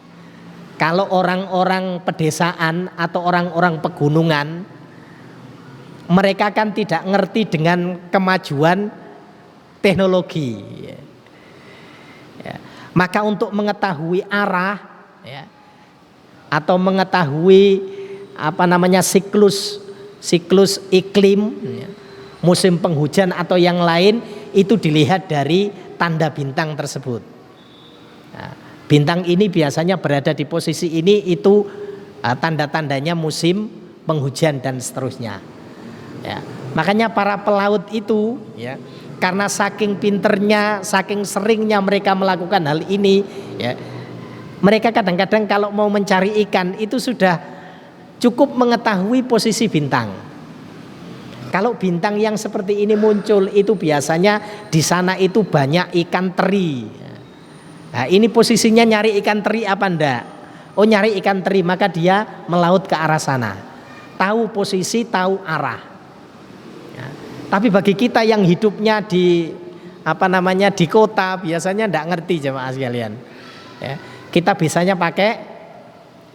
kalau orang-orang pedesaan atau orang-orang pegunungan, mereka kan tidak ngerti dengan kemajuan teknologi. Ya. Ya. Maka untuk mengetahui arah, ya, atau mengetahui siklus iklim, ya, musim penghujan atau yang lain, itu dilihat dari tanda bintang tersebut. Nah, bintang ini biasanya berada di posisi ini, itu tanda-tandanya musim penghujan dan seterusnya. Ya. Makanya para pelaut itu, ya, karena saking pinternya, saking seringnya mereka melakukan hal ini, ya, mereka kadang-kadang kalau mau mencari ikan itu sudah cukup mengetahui posisi bintang. Kalau bintang yang seperti ini muncul, itu biasanya di sana itu banyak ikan teri. Nah, ini posisinya nyari ikan teri apa enggak? Oh, nyari ikan teri, maka dia melaut ke arah sana. Tahu posisi, tahu arah. Ya. Tapi bagi kita yang hidupnya di di kota, biasanya enggak ngerti jemaah sekalian. Ya. Kita biasanya pakai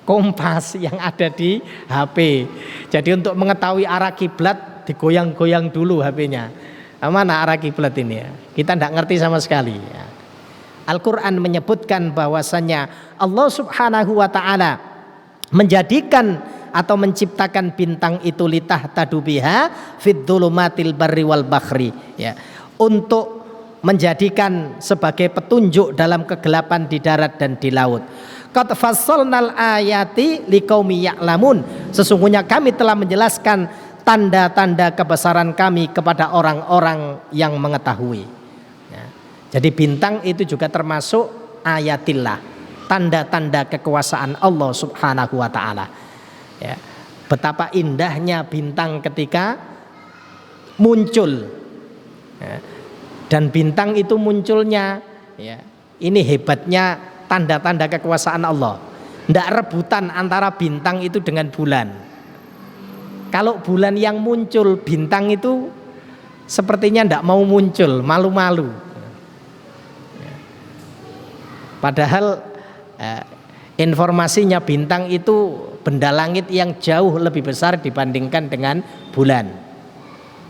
kompas yang ada di HP. Jadi untuk mengetahui arah kiblat digoyang-goyang dulu HP-nya. Mana arah kiblat ini ya? Kita tidak ngerti sama sekali. Ya. Al-Quran menyebutkan bahwasannya Allah Subhanahu wa ta'ala menjadikan atau menciptakan bintang itu litahtadu biha fid dhulumatil barri wal bahri, ya, untuk menjadikan sebagai petunjuk dalam kegelapan di darat dan di laut. Qad fassalnal ayati liqaumi ya'lamun, sesungguhnya kami telah menjelaskan tanda-tanda kebesaran kami kepada orang-orang yang mengetahui. Ya. Jadi bintang itu juga termasuk ayatillah, tanda-tanda kekuasaan Allah Subhanahu wa ta'ala. Ya. Betapa indahnya bintang ketika muncul. Ya. Dan bintang itu munculnya, ya, ini hebatnya tanda-tanda kekuasaan Allah. Tidak rebutan antara bintang itu dengan bulan. Kalau bulan yang muncul, bintang itu sepertinya tidak mau muncul, malu-malu. Padahal informasinya bintang itu benda langit yang jauh lebih besar dibandingkan dengan bulan.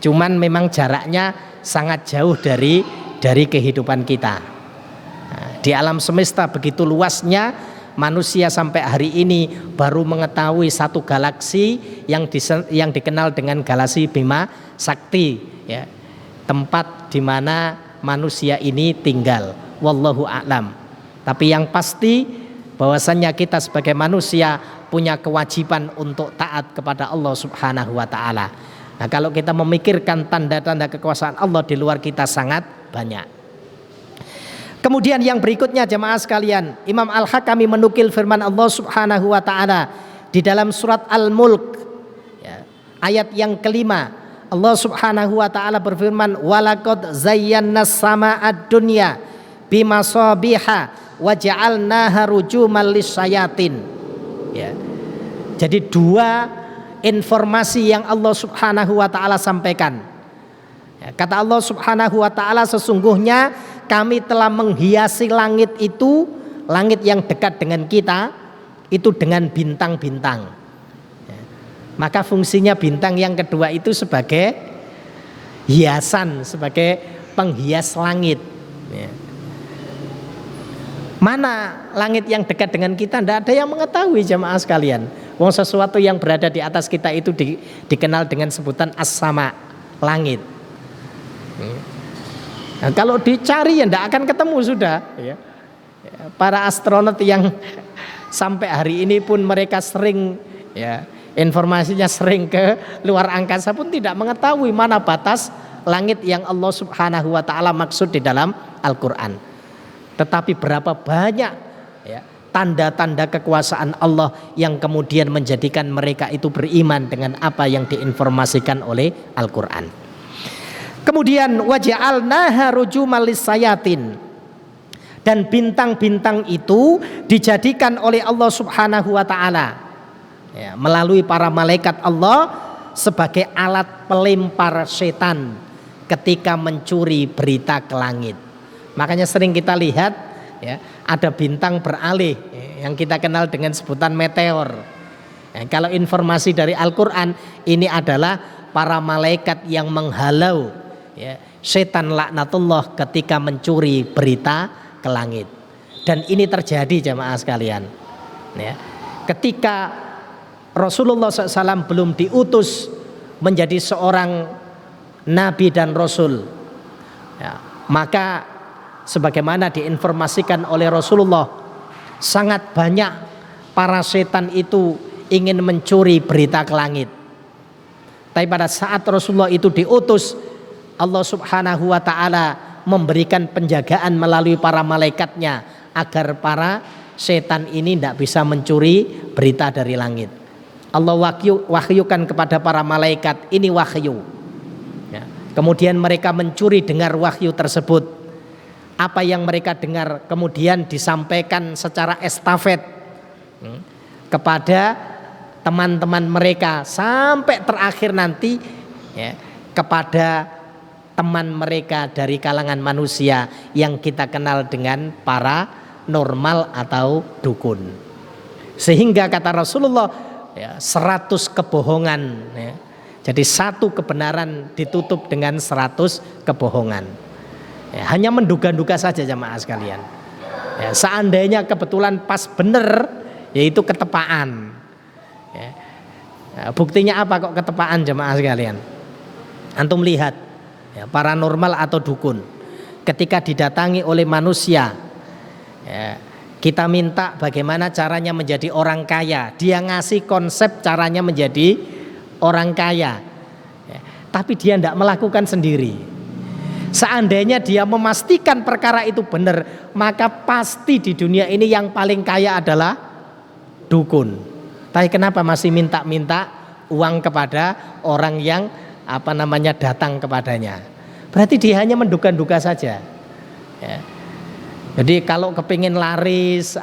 Cuman memang jaraknya sangat jauh dari kehidupan kita. Nah, di alam semesta begitu luasnya, manusia sampai hari ini baru mengetahui satu galaksi yang dikenal dengan galaksi Bima Sakti, ya, tempat di mana manusia ini tinggal. Wallahu a'lam. Tapi yang pasti bahwasannya kita sebagai manusia punya kewajiban untuk taat kepada Allah Subhanahu wa ta'ala. Nah, kalau kita memikirkan tanda-tanda kekuasaan Allah, di luar kita sangat banyak. Kemudian yang berikutnya jemaah sekalian, Imam Al-Hakami menukil firman Allah Subhanahu wa ta'ala di dalam surat Al-Mulk, ya, ayat yang kelima. Allah Subhanahu wa taala berfirman, "Walaqad zayyana as-samaa'a dunya bimasabiha wa ja'alnaha rujuman lisyayatin." Ya. Jadi dua informasi yang Allah Subhanahu wa taala sampaikan. Ya, kata Allah Subhanahu wa taala, sesungguhnya kami telah menghiasi langit itu, langit yang dekat dengan kita itu dengan bintang-bintang. Maka fungsinya bintang yang kedua itu sebagai hiasan, sebagai penghias langit. Mana langit yang dekat dengan kita? Tidak ada yang mengetahui, jamaah sekalian. Wong sesuatu yang berada di atas kita itu dikenal dengan sebutan as-sama, langit. Nah, kalau dicari ya tidak akan ketemu sudah. Para astronot yang sampai hari ini pun mereka sering informasinya sering ke luar angkasa pun tidak mengetahui mana batas langit yang Allah Subhanahu wa taala maksud di dalam Al-Qur'an. Tetapi berapa banyak tanda-tanda kekuasaan Allah yang kemudian menjadikan mereka itu beriman dengan apa yang diinformasikan oleh Al-Qur'an. Kemudian waja'alnaha rujuman lisyayatin, dan bintang-bintang itu dijadikan oleh Allah Subhanahu wa taala melalui para malaikat Allah sebagai alat pelempar setan ketika mencuri berita ke langit. Makanya sering kita lihat ada bintang beralih yang kita kenal dengan sebutan meteor. Kalau informasi dari Al-Qur'an, ini adalah para malaikat yang menghalau setan laknatullah ketika mencuri berita ke langit. Dan ini terjadi, jamaah sekalian. Ketika Rasulullah SAW belum diutus menjadi seorang nabi dan rasul, maka sebagaimana diinformasikan oleh Rasulullah, sangat banyak para setan itu ingin mencuri berita ke langit. Tapi pada saat Rasulullah itu diutus, Allah Subhanahu wa taala memberikan penjagaan melalui para malaikatnya agar para setan ini tidak bisa mencuri berita dari langit. Allah wahyukan kepada para malaikat, ini wahyu. Kemudian mereka mencuri dengar wahyu tersebut. Apa yang mereka dengar kemudian disampaikan secara estafet kepada teman-teman mereka, sampai terakhir nanti kepada teman mereka dari kalangan manusia yang kita kenal dengan para normal atau dukun. Sehingga kata Rasulullah, 100 kebohongan, jadi satu kebenaran ditutup dengan 100 kebohongan. Hanya menduga-duga saja, jamaah sekalian. Seandainya kebetulan pas benar, yaitu ketepaan. Buktinya apa kok ketepaan, jamaah sekalian? Antum lihat paranormal atau dukun ketika didatangi oleh manusia, kita minta bagaimana caranya menjadi orang kaya, dia ngasih konsep caranya menjadi orang kaya, tapi dia tidak melakukan sendiri. Seandainya dia memastikan perkara itu benar, maka pasti di dunia ini yang paling kaya adalah dukun. Tapi kenapa masih minta-minta uang kepada orang yang datang kepadanya? Berarti dia hanya menduga-duga saja. Jadi kalau kepingin laris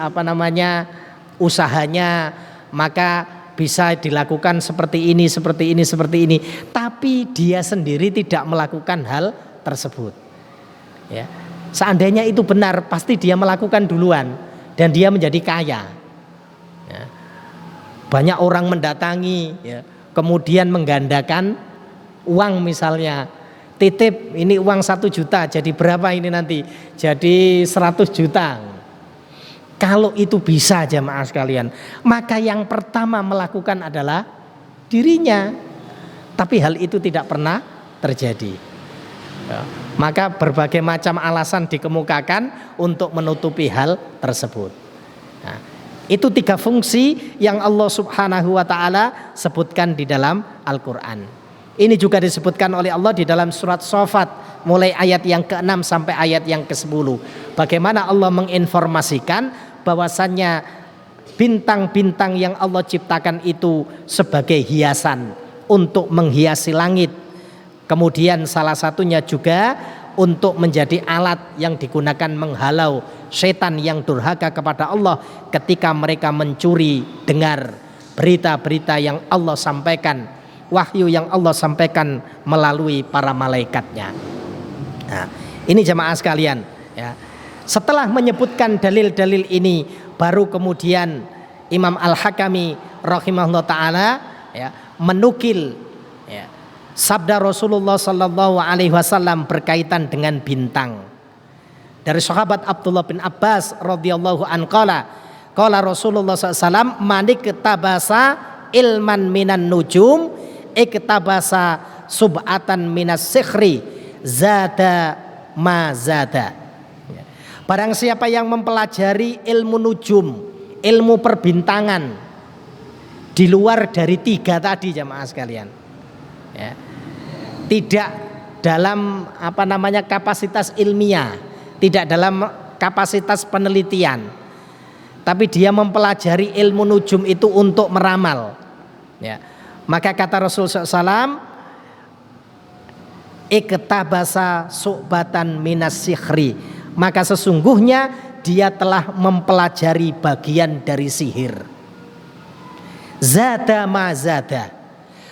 usahanya, maka bisa dilakukan seperti ini. Tapi dia sendiri tidak melakukan hal tersebut. Seandainya itu benar, pasti dia melakukan duluan dan dia menjadi kaya. Banyak orang mendatangi, kemudian menggandakan uang, misalnya titip ini uang 1 juta, jadi berapa ini nanti? Jadi 100 juta. Kalau itu bisa, jamaah sekalian, maka yang pertama melakukan adalah dirinya. Tapi hal itu tidak pernah terjadi. Maka berbagai macam alasan dikemukakan untuk menutupi hal tersebut. Itu 3 fungsi yang Allah Subhanahu wa taala sebutkan di dalam Al-Qur'an. Ini juga disebutkan oleh Allah di dalam surat Shafat mulai ayat yang ke-6 sampai ayat yang ke-10. Bagaimana Allah menginformasikan bahwasannya bintang-bintang yang Allah ciptakan itu sebagai hiasan untuk menghiasi langit, Kemudian salah satunya juga untuk menjadi alat yang digunakan menghalau setan yang durhaka kepada Allah ketika mereka mencuri dengar berita-berita yang Allah sampaikan, wahyu yang Allah sampaikan melalui para malaikatnya. Nah, ini jamaah sekalian ya. Setelah menyebutkan dalil-dalil ini, baru kemudian Imam Al-Hakami rahimahullah taala ya menukil ya sabda Rasulullah sallallahu alaihi wasallam berkaitan dengan bintang. Dari sahabat Abdullah bin Abbas radhiyallahu anhu qala Rasulullah sallallahu manik tabasa ilman minan nujum iktabasa sub'atan minas sikhri zada ma zada. Barang siapa yang mempelajari ilmu nujum, ilmu perbintangan di luar dari 3 tadi jamaah sekalian ya, tidak dalam kapasitas ilmiah, tidak dalam kapasitas penelitian, tapi dia mempelajari ilmu nujum itu untuk meramal ya. Maka kata Rasulullah SAW, iktabasa su'batan minas sihri, maka sesungguhnya dia telah mempelajari bagian dari sihir. Zada ma zada,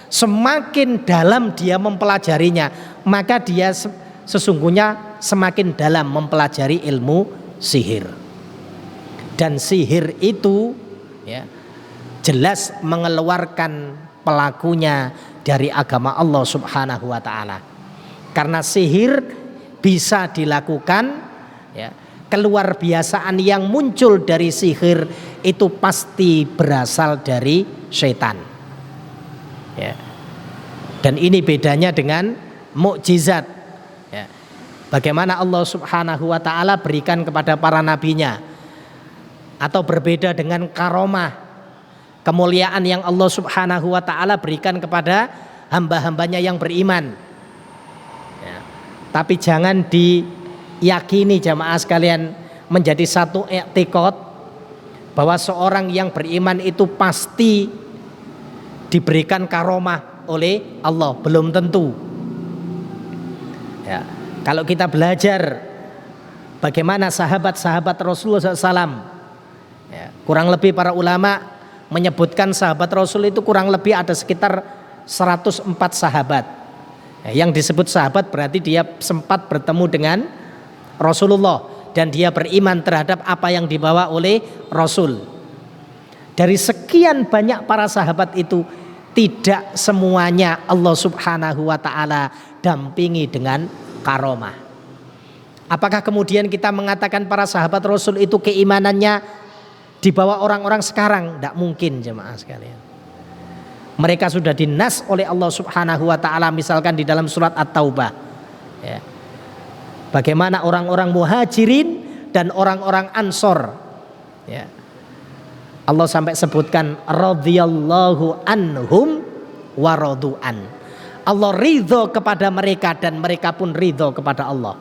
semakin dalam dia mempelajarinya, maka dia sesungguhnya semakin dalam mempelajari ilmu sihir. Dan sihir itu ya, jelas mengeluarkan pelakunya dari agama Allah Subhanahu wa taala. Karena sihir bisa dilakukan ya, keluar biasaan yang muncul dari sihir itu pasti berasal dari setan ya. Dan ini bedanya dengan mukjizat ya. Bagaimana Allah Subhanahu wa taala berikan kepada para nabinya, atau berbeda dengan karomah, kemuliaan yang Allah Subhanahu wa taala berikan kepada hamba-hambanya yang beriman ya. Tapi jangan diyakini jamaah sekalian menjadi satu i'tiqad bahwa seorang yang beriman itu pasti diberikan karomah oleh Allah. Belum tentu ya. Kalau kita belajar bagaimana sahabat-sahabat Rasulullah SAW ya, kurang lebih para ulama menyebutkan sahabat Rasul itu kurang lebih ada sekitar 104 sahabat ya. Yang disebut sahabat berarti dia sempat bertemu dengan Rasulullah dan dia beriman terhadap apa yang dibawa oleh Rasul. Dari sekian banyak para sahabat itu, tidak semuanya Allah Subhanahu wa taala dampingi dengan karomah. Apakah kemudian kita mengatakan para sahabat Rasul itu keimanannya di bawah orang-orang sekarang? Tidak mungkin jemaah sekalian. Mereka sudah dinas oleh Allah Subhanahu wa taala, misalkan di dalam surat At-Taubah ya. Bagaimana orang-orang muhajirin dan orang-orang ansor ya. Allah sampai sebutkan radhiyallahu anhum wa radu'an. Allah ridho kepada mereka dan mereka pun ridho kepada Allah.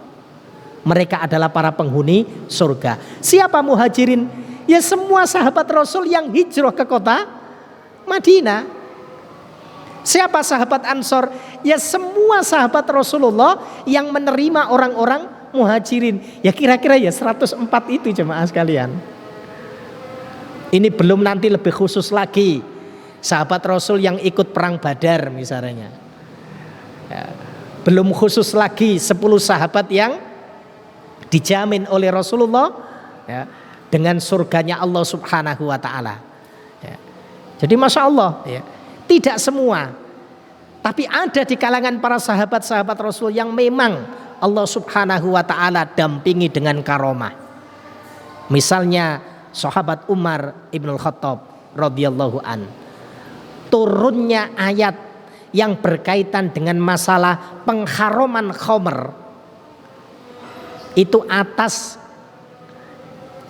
Mereka adalah para penghuni surga. Siapa muhajirin? Ya semua sahabat Rasul yang hijrah ke kota Madinah. Siapa sahabat ansor? Ya semua sahabat Rasulullah yang menerima orang-orang muhajirin. Ya kira-kira ya 104 itu jemaah sekalian. Ini belum nanti lebih khusus lagi sahabat Rasul yang ikut perang Badar misalnya ya, belum khusus lagi 10 sahabat yang dijamin oleh Rasulullah ya, dengan surganya Allah Subhanahu wa taala ya. Jadi Masya Allah ya, tidak semua, tapi ada di kalangan para sahabat-sahabat Rasul yang memang Allah Subhanahu wa taala dampingi dengan karomah. Misalnya sahabat Umar ibnul Khattab radhiyallahu an, turunnya ayat yang berkaitan dengan masalah pengharaman khamr itu atas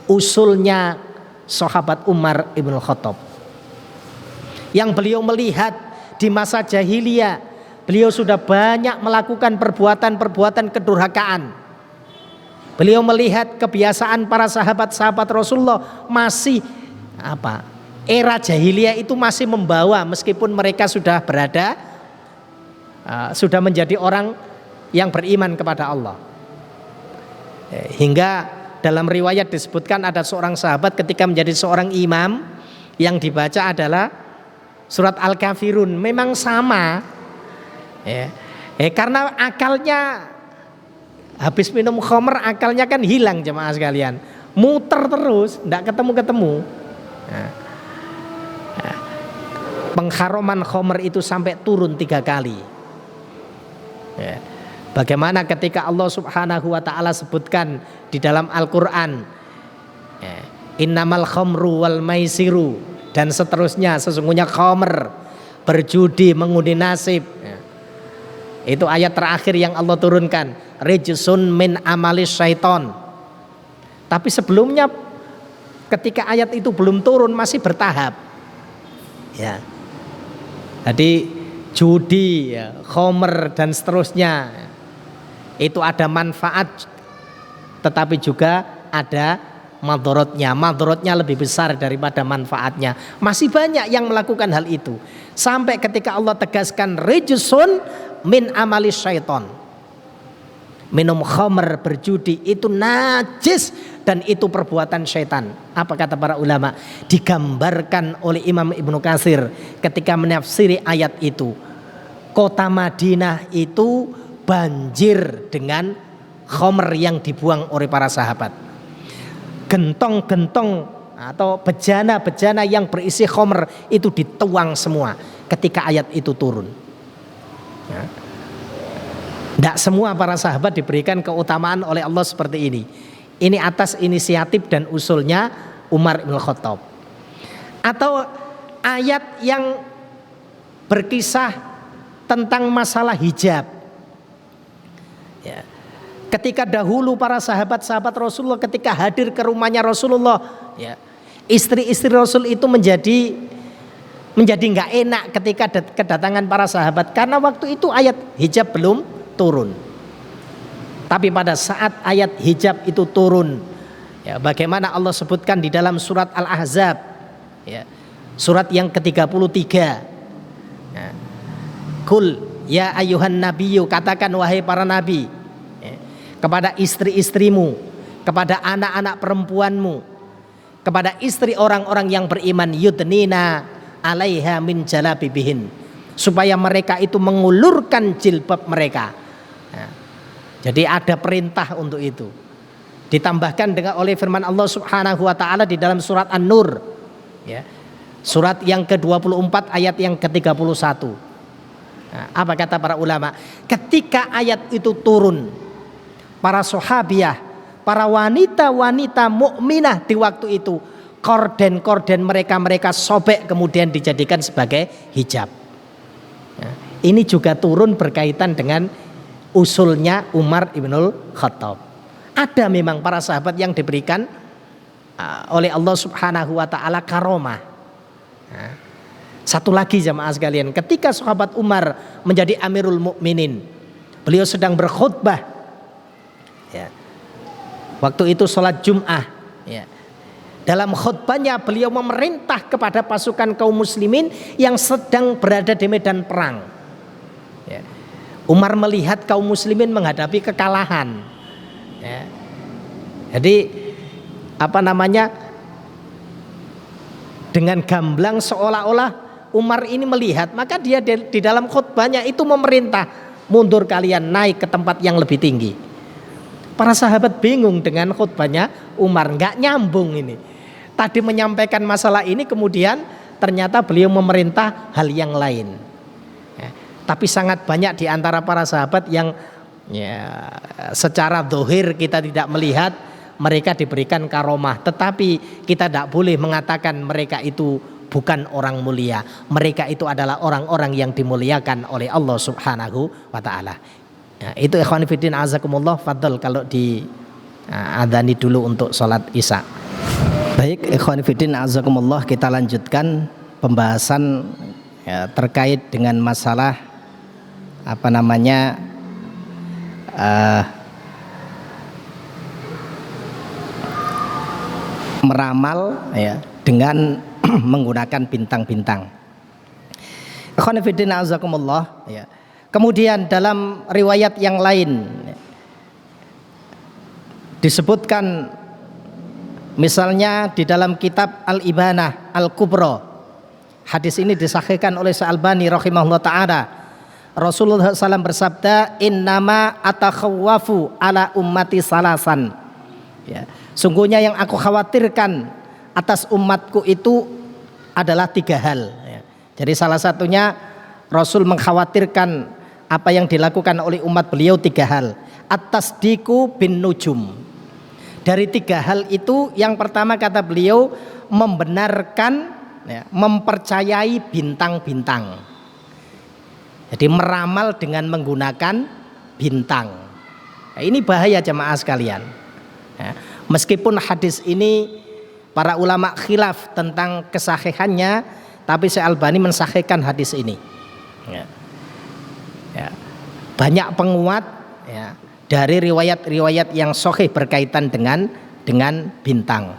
usulnya sahabat Umar ibnul Khattab, yang beliau melihat di masa jahiliyah beliau sudah banyak melakukan perbuatan-perbuatan kedurhakaan. Beliau melihat kebiasaan para sahabat-sahabat Rasulullah masih era jahiliyah itu masih membawa, meskipun mereka sudah berada sudah menjadi orang yang beriman kepada Allah. Hingga dalam riwayat disebutkan ada seorang sahabat ketika menjadi seorang imam yang dibaca adalah surat Al-Kafirun. Memang sama ya. Karena akalnya habis minum khamr, akalnya kan hilang jemaah sekalian, muter terus, tidak ketemu-ketemu. Pengharuman khamr itu sampai turun 3 kali ya. Bagaimana ketika Allah subhanahu wa ta'ala sebutkan di dalam Al-Quran ya, innamal khamru wal maisiru, dan seterusnya, sesungguhnya khamr, berjudi, mengundi nasib ya. Itu ayat terakhir yang Allah turunkan, rijsun min amalis syaiton. Tapi sebelumnya ketika ayat itu belum turun masih bertahap ya. Jadi judi ya, khamr dan seterusnya itu ada manfaat tetapi juga ada madorotnya. Madorotnya lebih besar daripada manfaatnya. Masih banyak yang melakukan hal itu. Sampai ketika Allah tegaskan rijsun min amalis syaiton. Minum khamr, berjudi itu najis dan itu perbuatan syaitan. Apa kata para ulama? Digambarkan oleh Imam Ibnu Katsir ketika menafsiri ayat itu. Kota Madinah itu banjir dengan khamr yang dibuang oleh para sahabat. Gentong-gentong atau bejana-bejana yang berisi khamr itu dituang semua ketika ayat itu turun ya. Tidak semua para sahabat diberikan keutamaan oleh Allah seperti ini. Ini atas inisiatif dan usulnya Umar bin Khattab. Atau ayat yang berkisah tentang masalah hijab ya. Ketika dahulu para sahabat-sahabat Rasulullah ketika hadir ke rumahnya Rasulullah ya, istri-istri Rasul itu menjadi nggak enak ketika kedatangan para sahabat, karena waktu itu ayat hijab belum turun. Tapi pada saat ayat hijab itu turun ya, bagaimana Allah sebutkan di dalam surat Al-Ahzab ya, surat yang ke-33 ya. Kul ya ayuhan nabiyyu, katakan wahai para nabi ya, kepada istri-istrimu, kepada anak-anak perempuanmu, kepada istri orang-orang yang beriman, yudnina alaiha min jalabibihin, supaya mereka itu mengulurkan jilbab mereka ya. Jadi ada perintah untuk itu. Ditambahkan dengan oleh firman Allah subhanahu wa ta'ala di dalam surat An-Nur ya, surat yang ke-24 ayat yang ke-31. Nah, apa kata para ulama? Ketika ayat itu turun, para sahabiah, para wanita-wanita mukminah di waktu itu, korden-korden mereka sobek kemudian dijadikan sebagai hijab. Nah, ini juga turun berkaitan dengan usulnya Umar ibnul Khattab. Ada memang para sahabat yang diberikan oleh Allah subhanahu wa ta'ala karomah. Nah, satu lagi jamaah sekalian, ketika sahabat Umar menjadi Amirul Mukminin, beliau sedang berkhutbah ya. Waktu itu sholat Jum'ah ya. Dalam khutbahnya beliau memerintah kepada pasukan kaum muslimin yang sedang berada di medan perang ya. Umar melihat kaum muslimin menghadapi kekalahan ya. Jadi dengan gamblang seolah-olah Umar ini melihat, maka dia di dalam khutbahnya itu memerintah, mundur kalian, naik ke tempat yang lebih tinggi. Para sahabat bingung dengan khutbahnya Umar, nggak nyambung ini. Tadi menyampaikan masalah ini, kemudian ternyata beliau memerintah hal yang lain ya. Tapi sangat banyak di antara para sahabat yang ya, secara zahir kita tidak melihat mereka diberikan karomah, tetapi kita tidak boleh mengatakan mereka itu bukan orang mulia. Mereka itu adalah orang-orang yang dimuliakan oleh Allah subhanahu wa ta'ala ya. Itu ikhwan fillah azakumullah, fadl kalau di adani dulu untuk sholat isya. Baik ikhwan fillah azakumullah, kita lanjutkan pembahasan ya, terkait dengan masalah meramal ya, dengan menggunakan bintang-bintang. Ikhwan fillah azakumullah ya. Kemudian dalam riwayat yang lain disebutkan, misalnya di dalam kitab Al-Ibanah Al-Kubra, hadis ini disahihkan oleh Syalbani rahimahullah ta'ala. Rasulullah SAW bersabda, innama atakhawwafu ala ummati salasan, ya, sungguhnya yang aku khawatirkan atas umatku itu adalah 3 hal, ya. Jadi salah satunya Rasul mengkhawatirkan apa yang dilakukan oleh umat beliau 3 hal. At-tasdiqu bin nujum. Dari 3 hal itu, yang pertama kata beliau, membenarkan, ya, mempercayai bintang-bintang. Jadi meramal dengan menggunakan bintang. Nah, ini bahaya jemaah sekalian. Ya, meskipun hadis ini para ulama khilaf tentang kesahihannya, tapi Syekh Albani mensahihkan hadis ini. Ya. Ya. Banyak penguat, ya, dari riwayat-riwayat yang sahih berkaitan dengan bintang.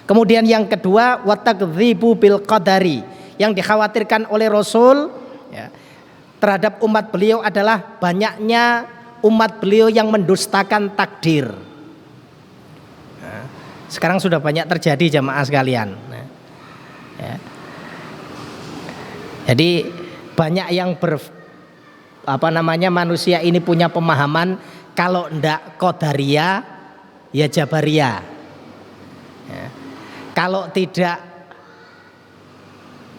Kemudian yang kedua, watakdzibu bil qadari, yang dikhawatirkan oleh Rasul, ya, terhadap umat beliau adalah banyaknya umat beliau yang mendustakan takdir. Nah, sekarang sudah banyak terjadi jamaah sekalian. Nah, ya. Jadi banyak yang manusia ini punya pemahaman kalau ndak qadariyah ya jabariyah. Ya. Kalau tidak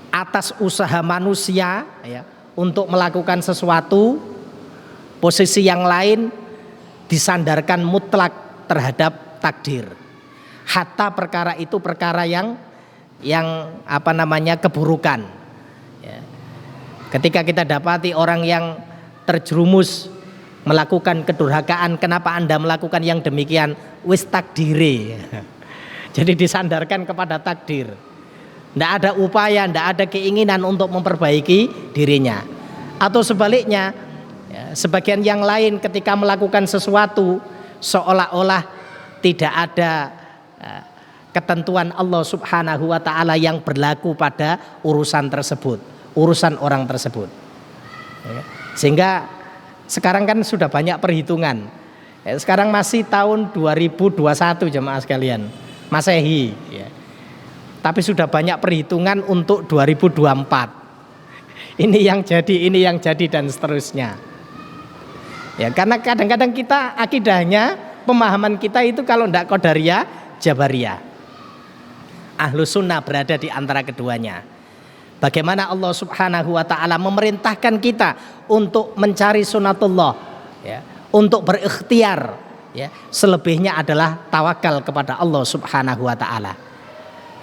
atas usaha manusia, ya, untuk melakukan sesuatu, posisi yang lain disandarkan mutlak terhadap takdir. Hatta perkara itu perkara yang keburukan. Ya. Ketika kita dapati orang yang terjerumus melakukan kedurhakaan, kenapa Anda melakukan yang demikian? Wis takdire. Jadi disandarkan kepada takdir. Tidak ada upaya, tidak ada keinginan untuk memperbaiki dirinya. Atau sebaliknya, ya, sebagian yang lain ketika melakukan sesuatu seolah-olah tidak ada ketentuan Allah Subhanahu wa ta'ala yang berlaku pada urusan tersebut, urusan orang tersebut. Ya. Sehingga sekarang kan sudah banyak perhitungan. Ya, sekarang masih tahun 2021 jemaah sekalian, Masehi, ya. Tapi sudah banyak perhitungan untuk 2024. Ini yang jadi dan seterusnya. Ya, karena kadang-kadang kita akidahnya, pemahaman kita itu kalau tidak qadariyah, jabariyah. Ahlus sunnah berada di antara keduanya. Bagaimana Allah Subhanahu wa ta'ala memerintahkan kita untuk mencari sunatullah, ya, untuk berikhtiar, ya. Selebihnya adalah tawakal kepada Allah Subhanahu wa ta'ala.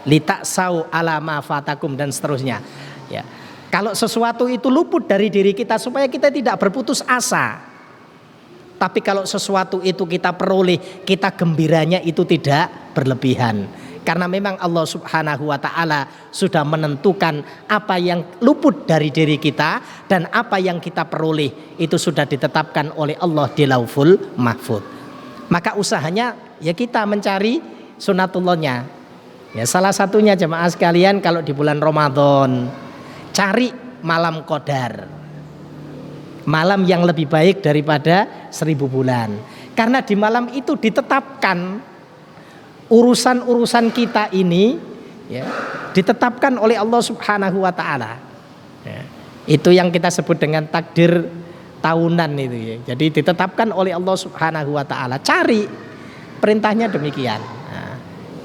Litaksau ala ma fatakum dan seterusnya, ya. Kalau sesuatu itu luput dari diri kita supaya kita tidak berputus asa. Tapi kalau sesuatu itu kita peroleh, kita gembiranya itu tidak berlebihan. Karena memang Allah Subhanahu wa ta'ala sudah menentukan apa yang luput dari diri kita dan apa yang kita peroleh itu sudah ditetapkan oleh Allah di Lauhul Mahfuz. Maka usahanya ya kita mencari sunatullahnya. Ya, salah satunya jemaah sekalian, kalau di bulan Ramadan cari malam qadar, malam yang lebih baik daripada 1000 bulan. Karena di malam itu ditetapkan urusan-urusan kita ini, ya, ditetapkan oleh Allah Subhanahu wa ta'ala, ya. Itu yang kita sebut dengan takdir tahunan itu, ya. Jadi ditetapkan oleh Allah Subhanahu wa ta'ala. Cari, perintahnya demikian. Nah,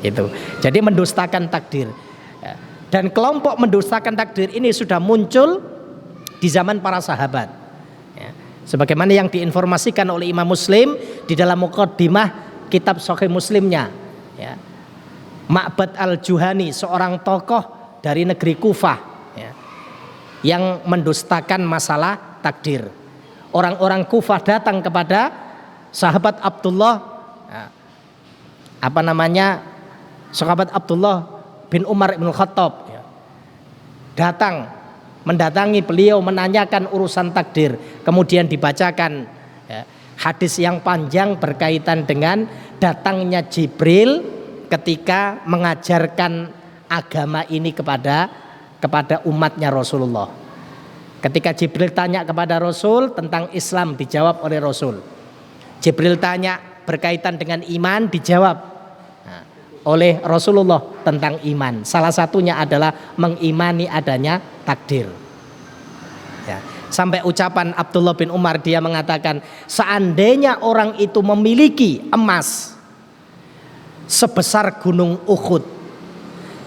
itu. Jadi mendustakan takdir, ya. Dan kelompok mendustakan takdir ini sudah muncul di zaman para sahabat, ya. Sebagaimana yang diinformasikan oleh Imam Muslim di dalam muqaddimah kitab Sahih Muslimnya, ya. Ma'bad al-Juhani, seorang tokoh dari negeri Kufah, ya, yang mendustakan masalah takdir. Orang-orang Kufah datang kepada sahabat Abdullah, ya, sahabat Abdullah bin Umar bin Khattab, ya, mendatangi beliau menanyakan urusan takdir. Kemudian dibacakan, ya, hadis yang panjang berkaitan dengan datangnya Jibril ketika mengajarkan agama ini kepada umatnya Rasulullah. Ketika Jibril tanya kepada Rasul tentang Islam, dijawab oleh Rasul. Jibril tanya berkaitan dengan iman, dijawab oleh Rasulullah tentang iman. Salah satunya adalah mengimani adanya takdir. Ya. Sampai ucapan Abdullah bin Umar, dia mengatakan, seandainya orang itu memiliki emas sebesar gunung Uhud,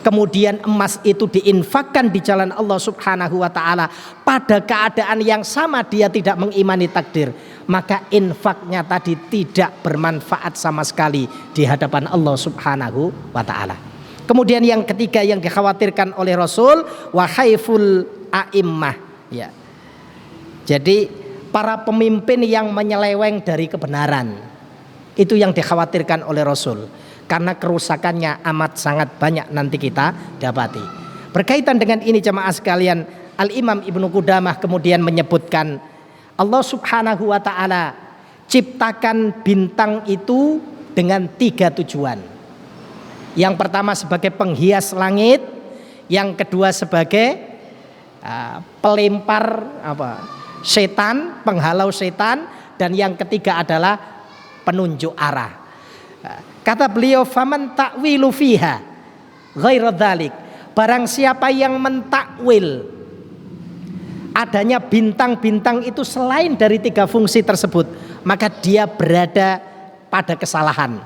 kemudian emas itu diinfakkan di jalan Allah Subhanahu wa ta'ala, pada keadaan yang sama dia tidak mengimani takdir, maka infaknya tadi tidak bermanfaat sama sekali di hadapan Allah Subhanahu wa ta'ala. Kemudian yang ketiga yang dikhawatirkan oleh Rasul, wa haiful a'immah, ya. Jadi para pemimpin yang menyeleweng dari kebenaran, itu yang dikhawatirkan oleh Rasul. Karena kerusakannya amat sangat banyak nanti kita dapati. Berkaitan dengan ini jemaah sekalian, Al-Imam Ibnu Qudamah kemudian menyebutkan, Allah Subhanahu wa ta'ala ciptakan bintang itu dengan 3 tujuan. Yang pertama sebagai penghias langit, yang kedua sebagai pelempar setan, penghalau setan, dan yang ketiga adalah penunjuk arah. Kata beliau, faman ta'wilu fiha ghairu dzalik, barang siapa yang mentakwil adanya bintang-bintang itu selain dari 3 fungsi tersebut, maka dia berada pada kesalahan,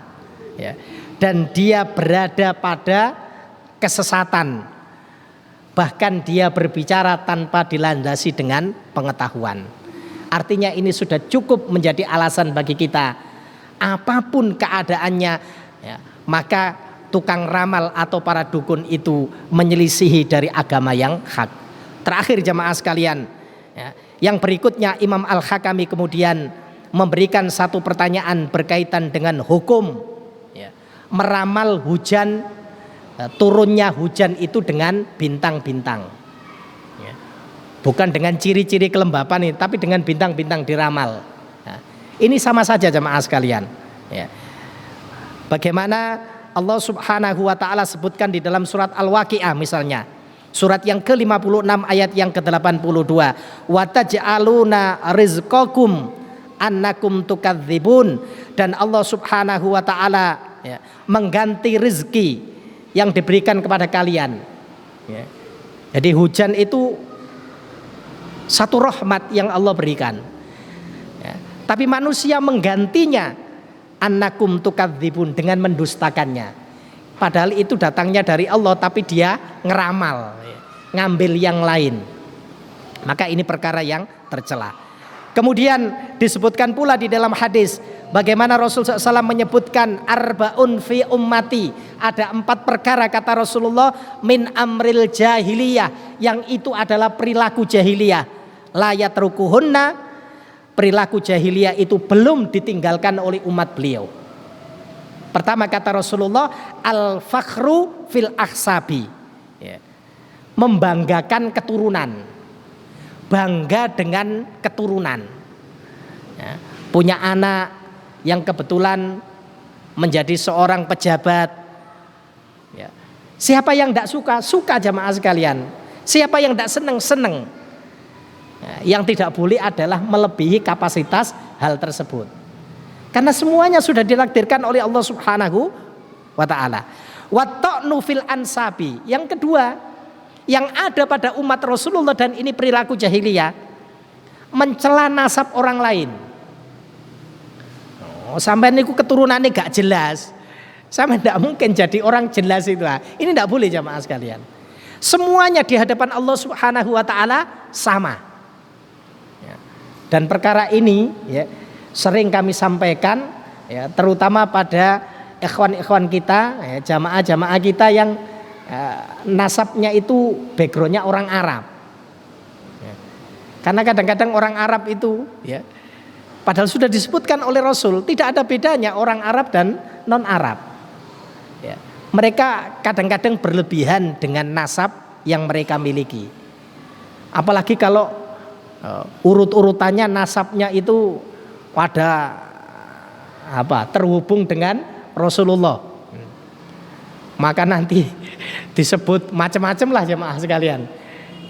ya. Dan dia berada pada kesesatan. Bahkan dia berbicara tanpa dilandasi dengan pengetahuan. Artinya ini sudah cukup menjadi alasan bagi kita, apapun keadaannya, ya, maka tukang ramal atau para dukun itu menyelisihi dari agama yang hak. Terakhir jamaah sekalian, ya, yang berikutnya Imam Al-Hakami kemudian memberikan satu pertanyaan berkaitan dengan hukum, ya, meramal hujan, turunnya hujan itu dengan bintang-bintang, ya. Bukan dengan ciri-ciri kelembapan ini, tapi dengan bintang-bintang diramal. Ini sama saja jemaah sekalian, ya. Bagaimana Allah Subhanahu wa ta'ala sebutkan di dalam surat Al-Waqi'ah misalnya, surat yang ke-56 ayat yang ke-82, wa taj'aluna rizqakum annakum tukadzibun, dan Allah Subhanahu wa ta'ala, ya, mengganti rezeki yang diberikan kepada kalian, ya. Jadi hujan itu satu rahmat yang Allah berikan, tapi manusia menggantinya annakum tukadzibun dengan mendustakannya. Padahal itu datangnya dari Allah, tapi dia ngeramal, ngambil yang lain. Maka ini perkara yang tercela. Kemudian disebutkan pula di dalam hadis bagaimana Rasulullah SAW menyebutkan arbaun fi ummati, ada 4 perkara kata Rasulullah min amril jahiliyah, yang itu adalah perilaku jahiliyah, la yatrukuhunna, perilaku jahiliyah itu belum ditinggalkan oleh umat beliau. Pertama kata Rasulullah, al-fakhru fil ahsabi, ya, membanggakan keturunan, bangga dengan keturunan, ya. Punya anak yang kebetulan menjadi seorang pejabat, ya. Siapa yang tidak suka? Suka jamaah sekalian. Siapa yang tidak senang? Senang. Yang tidak boleh adalah melebihi kapasitas hal tersebut, karena semuanya sudah ditakdirkan oleh Allah Subhanahu wa ta'ala. Wa ta'nu fil ansabi, yang kedua yang ada pada umat Rasulullah, dan ini perilaku jahiliyah, mencela nasab orang lain. Sampai niku keturunannya gak jelas, sampai tidak mungkin jadi orang jelas itu. Ini tidak boleh jamaah sekalian. Semuanya di hadapan Allah Subhanahu wa ta'ala sama. Dan perkara ini, ya, sering kami sampaikan, ya, terutama pada ikhwan-ikhwan kita, ya, jamaah-jamaah kita yang nasabnya itu backgroundnya orang Arab, ya. Karena kadang-kadang orang Arab itu, ya, padahal sudah disebutkan oleh Rasul tidak ada bedanya orang Arab dan non Arab, ya. Mereka kadang-kadang berlebihan dengan nasab yang mereka miliki, apalagi kalau urut-urutannya nasabnya itu pada terhubung dengan Rasulullah, maka nanti disebut macam-macam lah jemaah sekalian.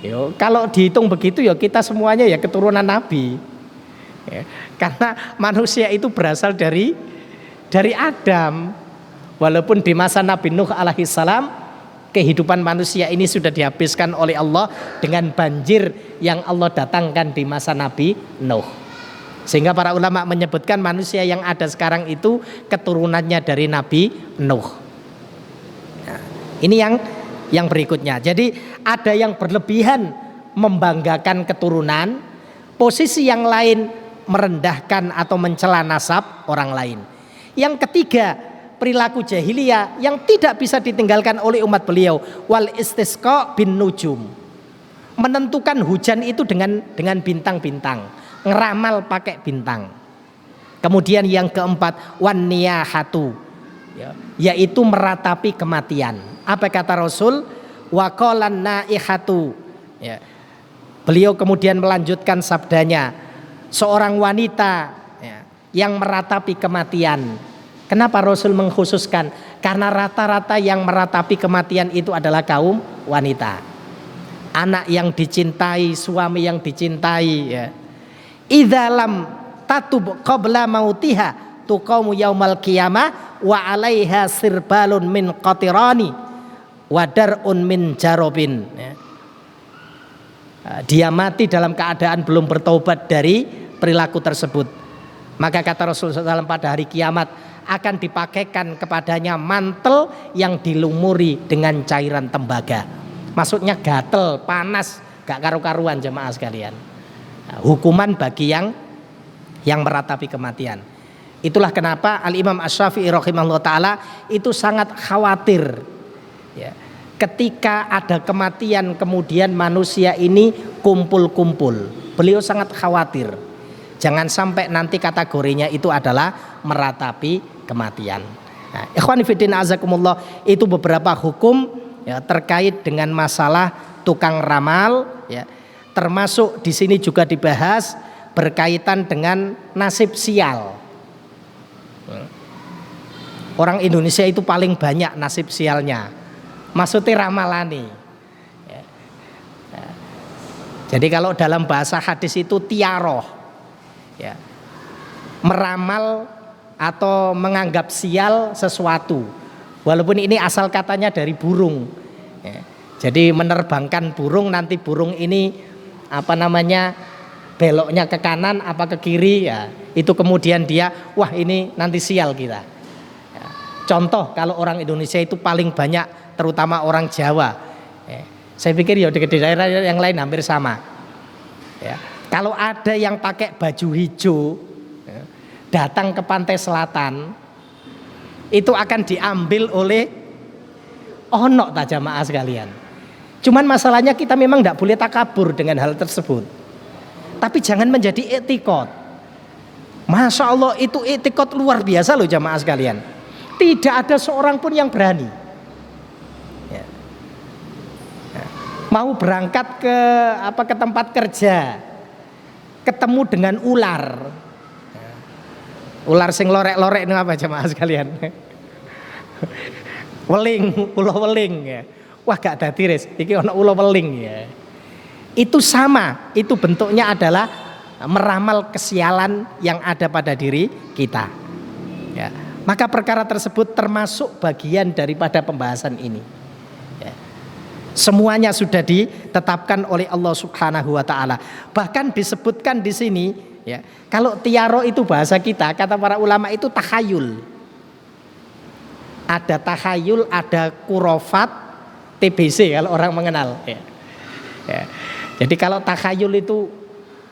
Yo, kalau dihitung begitu ya kita semuanya ya keturunan Nabi. Ya, karena manusia itu berasal dari Adam. Walaupun di masa Nabi Nuh alaihi salam kehidupan manusia ini sudah dihabiskan oleh Allah dengan banjir yang Allah datangkan di masa Nabi Nuh. Sehingga para ulama menyebutkan manusia yang ada sekarang itu keturunannya dari Nabi Nuh. Nah, ini yang berikutnya. Jadi ada yang berlebihan membanggakan keturunan, posisi yang lain merendahkan atau mencela nasab orang lain. Yang ketiga, perilaku jahiliyah yang tidak bisa ditinggalkan oleh umat beliau, wal istisqa bin nujum. Menentukan hujan itu dengan bintang-bintang, ngeramal pakai bintang. Kemudian yang keempat, wan niyahatu, yaitu meratapi kematian. Apa kata Rasul? Wa qalan naihatu. Ya. Beliau kemudian melanjutkan sabdanya, seorang wanita yang meratapi kematian. Kenapa Rasul mengkhususkan? Karena rata-rata yang meratapi kematian itu adalah kaum wanita. Anak yang dicintai, suami yang dicintai. Ya. Idza lam tatub qabla mautiha tuqamu yaumal qiyamah wa 'alaiha sirbalun min qatirani wa dar'un min jarobin. Ya. Dia mati dalam keadaan belum bertaubat dari perilaku tersebut. Maka kata Rasulullah SAW, pada hari kiamat akan dipakaikan kepadanya mantel yang dilumuri dengan cairan tembaga. Maksudnya gatel, panas, gak karu-karuan jemaah sekalian. Hukuman bagi yang meratapi kematian. Itulah kenapa Al-Imam Asy-Syafi'i rahimahullah ta'ala itu sangat khawatir ya, ketika ada kematian kemudian manusia ini kumpul-kumpul. Beliau sangat khawatir jangan sampai nanti kategorinya itu adalah meratapi kematian. Nah, ikhwan fillah azakumullah, itu beberapa hukum ya, terkait dengan masalah tukang ramal ya. Termasuk di sini juga dibahas berkaitan dengan nasib sial. Orang Indonesia itu paling banyak nasib sialnya. Maksudnya ramalani. Ya. Nah, jadi kalau dalam bahasa hadis itu tiaroh, ya, meramal atau menganggap sial sesuatu. Walaupun ini asal katanya dari burung. Ya. Jadi menerbangkan burung, nanti burung ini beloknya ke kanan apa ke kiri ya, itu kemudian dia wah ini nanti sial kita ya. Contoh kalau orang Indonesia itu paling banyak terutama orang Jawa ya. Saya pikir ya di daerah yang lain hampir sama ya. Kalau ada yang pakai baju hijau ya, datang ke pantai selatan itu akan diambil oleh onok tak jamaah sekalian. Cuman masalahnya kita memang tidak boleh takabur dengan hal tersebut. Tapi jangan menjadi etikot. Masya Allah itu etikot luar biasa loh jamaah sekalian. Tidak ada seorang pun yang berani. Ya. Ya. Mau berangkat ke tempat kerja, ketemu dengan ular. Ya. Ular sing lorek-lorek itu apa jamaah sekalian? Weling, ulo weling ya. Wah gak dadi res, iki ana ulo weling ya. Itu sama, itu bentuknya adalah meramal kesialan yang ada pada diri kita. Ya. Maka perkara tersebut termasuk bagian daripada pembahasan ini. Ya. Semuanya sudah ditetapkan oleh Allah Subhanahu wa taala. Bahkan disebutkan di sini, ya, kalau tiaro itu bahasa kita, kata para ulama itu takhayul. Ada takhayul, ada kurofat, TBC kalau orang mengenal. Ya. Ya. Jadi kalau takhayul itu,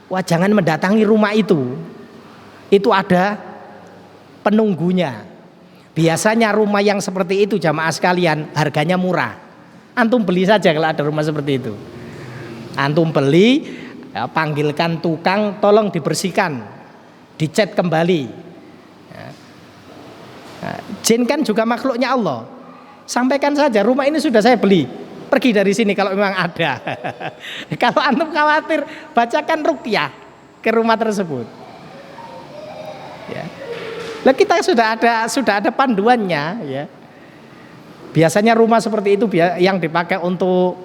wah jangan mendatangi rumah itu ada penunggunya. Biasanya rumah yang seperti itu jamaah sekalian harganya murah. Antum beli saja kalau ada rumah seperti itu. Antum beli, ya, panggilkan tukang, tolong dibersihkan, dicat kembali. Ya. Nah, jin kan juga makhluknya Allah. Sampaikan saja rumah ini sudah saya beli, pergi dari sini kalau memang ada. Kalau antum khawatir, bacakan ruqyah ke rumah tersebut. Ya. Nah, kita sudah ada panduannya. Ya. Biasanya rumah seperti itu yang dipakai untuk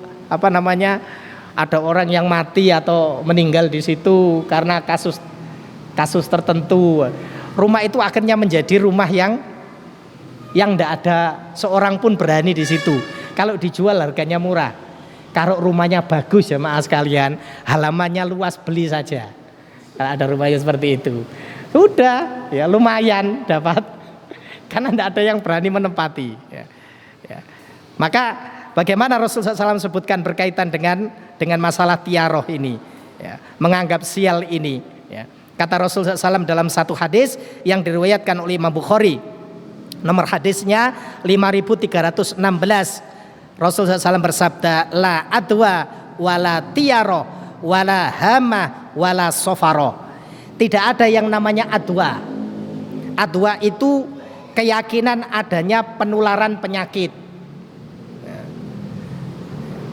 ada orang yang mati atau meninggal di situ karena kasus tertentu. Rumah itu akhirnya menjadi rumah yang tidak ada seorang pun berani di situ. Kalau dijual harganya murah. Kalau rumahnya bagus ya maaf sekalian, halamannya luas, beli saja. Kalau ada rumahnya seperti itu, sudah ya lumayan dapat. Karena tidak ada yang berani menempati. Ya. Maka bagaimana Rasulullah SAW sebutkan berkaitan dengan masalah tiaroh ini, ya, menganggap sial ini. Ya. Kata Rasulullah SAW dalam satu hadis yang diriwayatkan oleh Imam Bukhari, nomor hadisnya 5316. Rasulullah SAW bersabda, la adwa wala tiaroh wala hama wala sofaro. Tidak ada yang namanya adwa. Adwa itu keyakinan adanya penularan penyakit.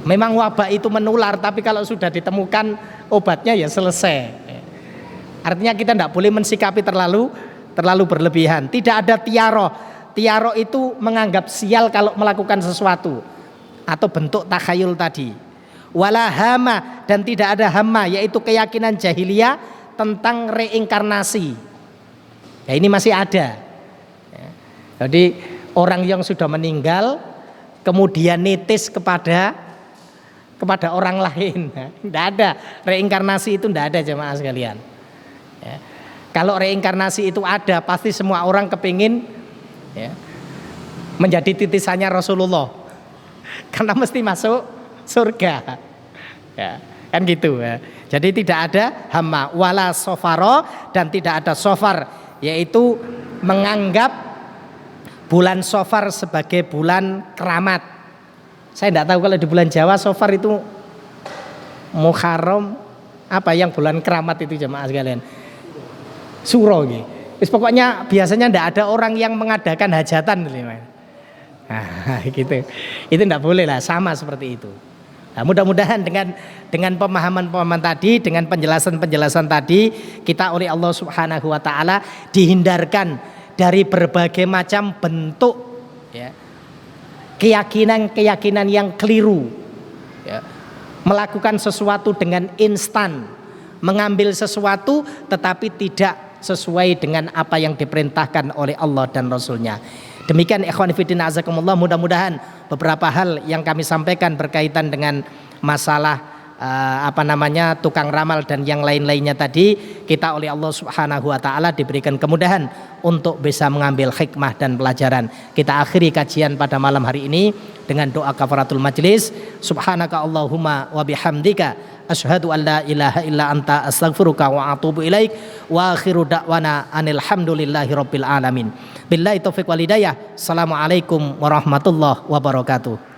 Memang wabah itu menular, tapi kalau sudah ditemukan obatnya ya selesai. Artinya kita tidak boleh mensikapi terlalu berlebihan. Tidak ada tiaroh. Tiaroh itu menganggap sial kalau melakukan sesuatu atau bentuk takhayul tadi. Wala hama, dan tidak ada hama, yaitu keyakinan jahiliyah tentang reinkarnasi. Ya, ini masih ada. Jadi orang yang sudah meninggal kemudian nitis kepada orang lain, tidak ada reinkarnasi itu, tidak ada jemaah sekalian. Ya. Kalau reinkarnasi itu ada, pasti semua orang kepingin ya, menjadi titisannya Rasulullah, karena mesti masuk surga. Ya, kan gitu. Ya. Jadi tidak ada hama wala sofaro, dan tidak ada sofar, yaitu menganggap bulan Sofar sebagai bulan keramat. Saya tidak tahu kalau di bulan Jawa Sofar itu Muharram, apa yang bulan keramat itu jemaah sekalian? Suro gitu. Pokoknya biasanya tidak ada orang yang mengadakan hajatan. Nah, gitu. Itu tidak boleh lah, sama seperti itu. Nah, mudah-mudahan dengan pemahaman tadi, dengan penjelasan tadi, kita oleh Allah Subhanahu wa taala dihindarkan dari berbagai macam bentuk ya, keyakinan yang keliru, ya, melakukan sesuatu dengan instan, mengambil sesuatu tetapi tidak sesuai dengan apa yang diperintahkan oleh Allah dan Rasulnya. Demikian ikhwan fillah azakumullah, mudah-mudahan beberapa hal yang kami sampaikan berkaitan dengan masalah tukang ramal dan yang lain-lainnya tadi, kita oleh Allah Subhanahu wa taala diberikan kemudahan untuk bisa mengambil hikmah dan pelajaran. Kita akhiri kajian pada malam hari ini dengan doa kafaratul majlis. Subhanaka Allahumma wa bihamdika asyhadu an la ilaha illa anta astaghfiruka wa atubu ilaik, wa akhiru da'wana anil hamdulillahi rabbil alamin. Billahi taufiq wal hidayah. Assalamualaikum warahmatullahi wabarakatuh.